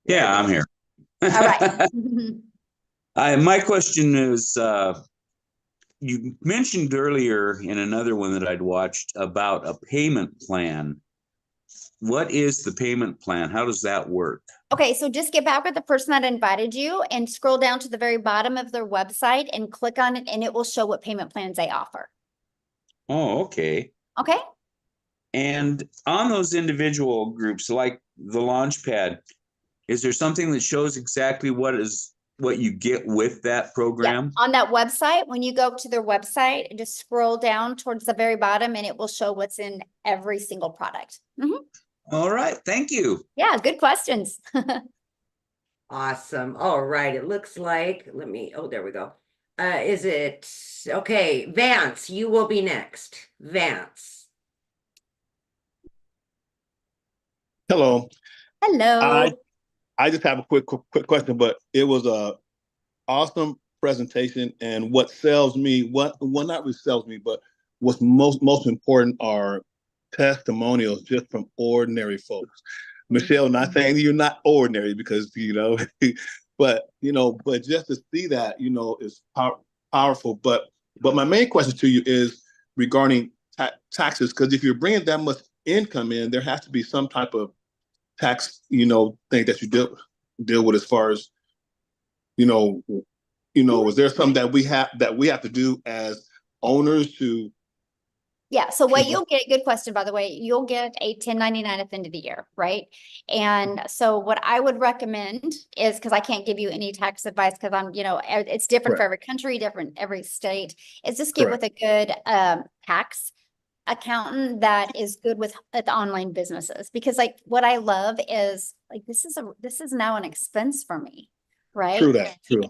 S10: Yeah, I'm here.
S1: All right.
S10: My question is, you mentioned earlier in another one that I'd watched about a payment plan. What is the payment plan? How does that work?
S1: Okay, so just get back with the person that invited you and scroll down to the very bottom of their website and click on it, and it will show what payment plans they offer.
S10: Oh, okay.
S1: Okay.
S10: And on those individual groups, like the Launchpad, is there something that shows exactly what is what you get with that
S1: Yeah,
S10: program?
S1: on that website, when you go to their website, just scroll down towards the very bottom and it will show what's in every single product.
S10: All right, thank you.
S1: Yeah, good questions.
S6: Awesome. All right. It looks like, oh, there we go. Is it, okay, Vance, you will be next. Vance.
S11: Hello.
S1: Hello.
S11: I just have a quick question, but it was a awesome presentation, and what sells me, well, not really sells me, but what's most important are testimonials just from ordinary folks. Michelle, not saying you're not ordinary because but just to see that is powerful. But my main question to you is regarding taxes, because if you're bringing that much income in, there has to be some type of tax thing that you deal with as far as is there something that we have to do as owners to?
S1: Yeah, so what you'll get, good question, by the way, you'll get a 1099 at the end of the year, right? And so what I would recommend is, because I can't give you any tax advice because I'm, it's different for every country, different every state, is just get with a good tax accountant that is good with online businesses. Because like what I love is like this is now an expense for me, right?
S11: True that. True.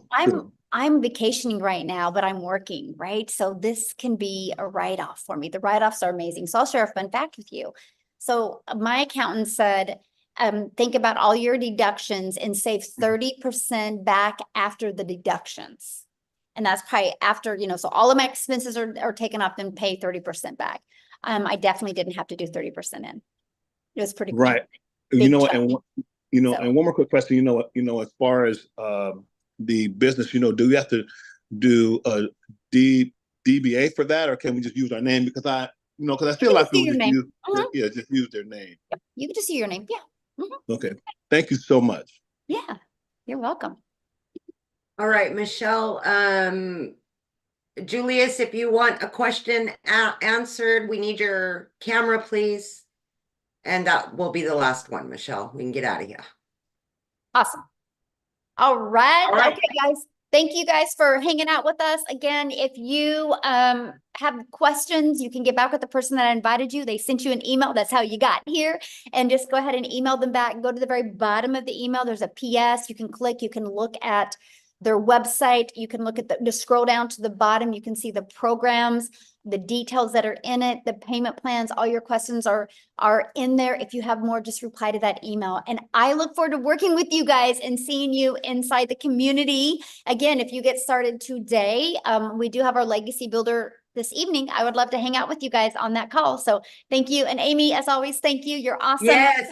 S1: I'm vacationing right now, but I'm working, right? So this can be a write-off for me. The write-offs are amazing. So I'll share a fun fact with you. So my accountant said, think about all your deductions and save 30% back after the deductions. And that's probably after, so all of my expenses are taken off and pay 30% back. I definitely didn't have to do 30% in. It was pretty cool.
S11: Right. And one more quick question, as far as the business, do we have to do a DBA for that, or can we just use our name? Because I see a lot of people just use their name.
S1: Yep. You can just see your name. Yeah.
S11: Okay. Thank you so much.
S1: Yeah, you're welcome.
S6: All right, Michelle. Julius, if you want a question answered, we need your camera, please. And that will be the last one, Michelle. We can get out of here.
S1: Awesome. All right. Okay, guys. Thank you guys for hanging out with us. Again, if you have questions, you can get back with the person that invited you. They sent you an email. That's how you got here. And just go ahead and email them back. Go to the very bottom of the email. There's a PS. You can click. You can look at their website. You can look at just scroll down to the bottom. You can see the programs, the details that are in it, the payment plans, all your questions are in there. If you have more, just reply to that email. And I look forward to working with you guys and seeing you inside the community. Again, if you get started today, we do have our Legacy Builder this evening. I would love to hang out with you guys on that call. So thank you. And Amy, as always, thank you. You're awesome.
S6: Yes.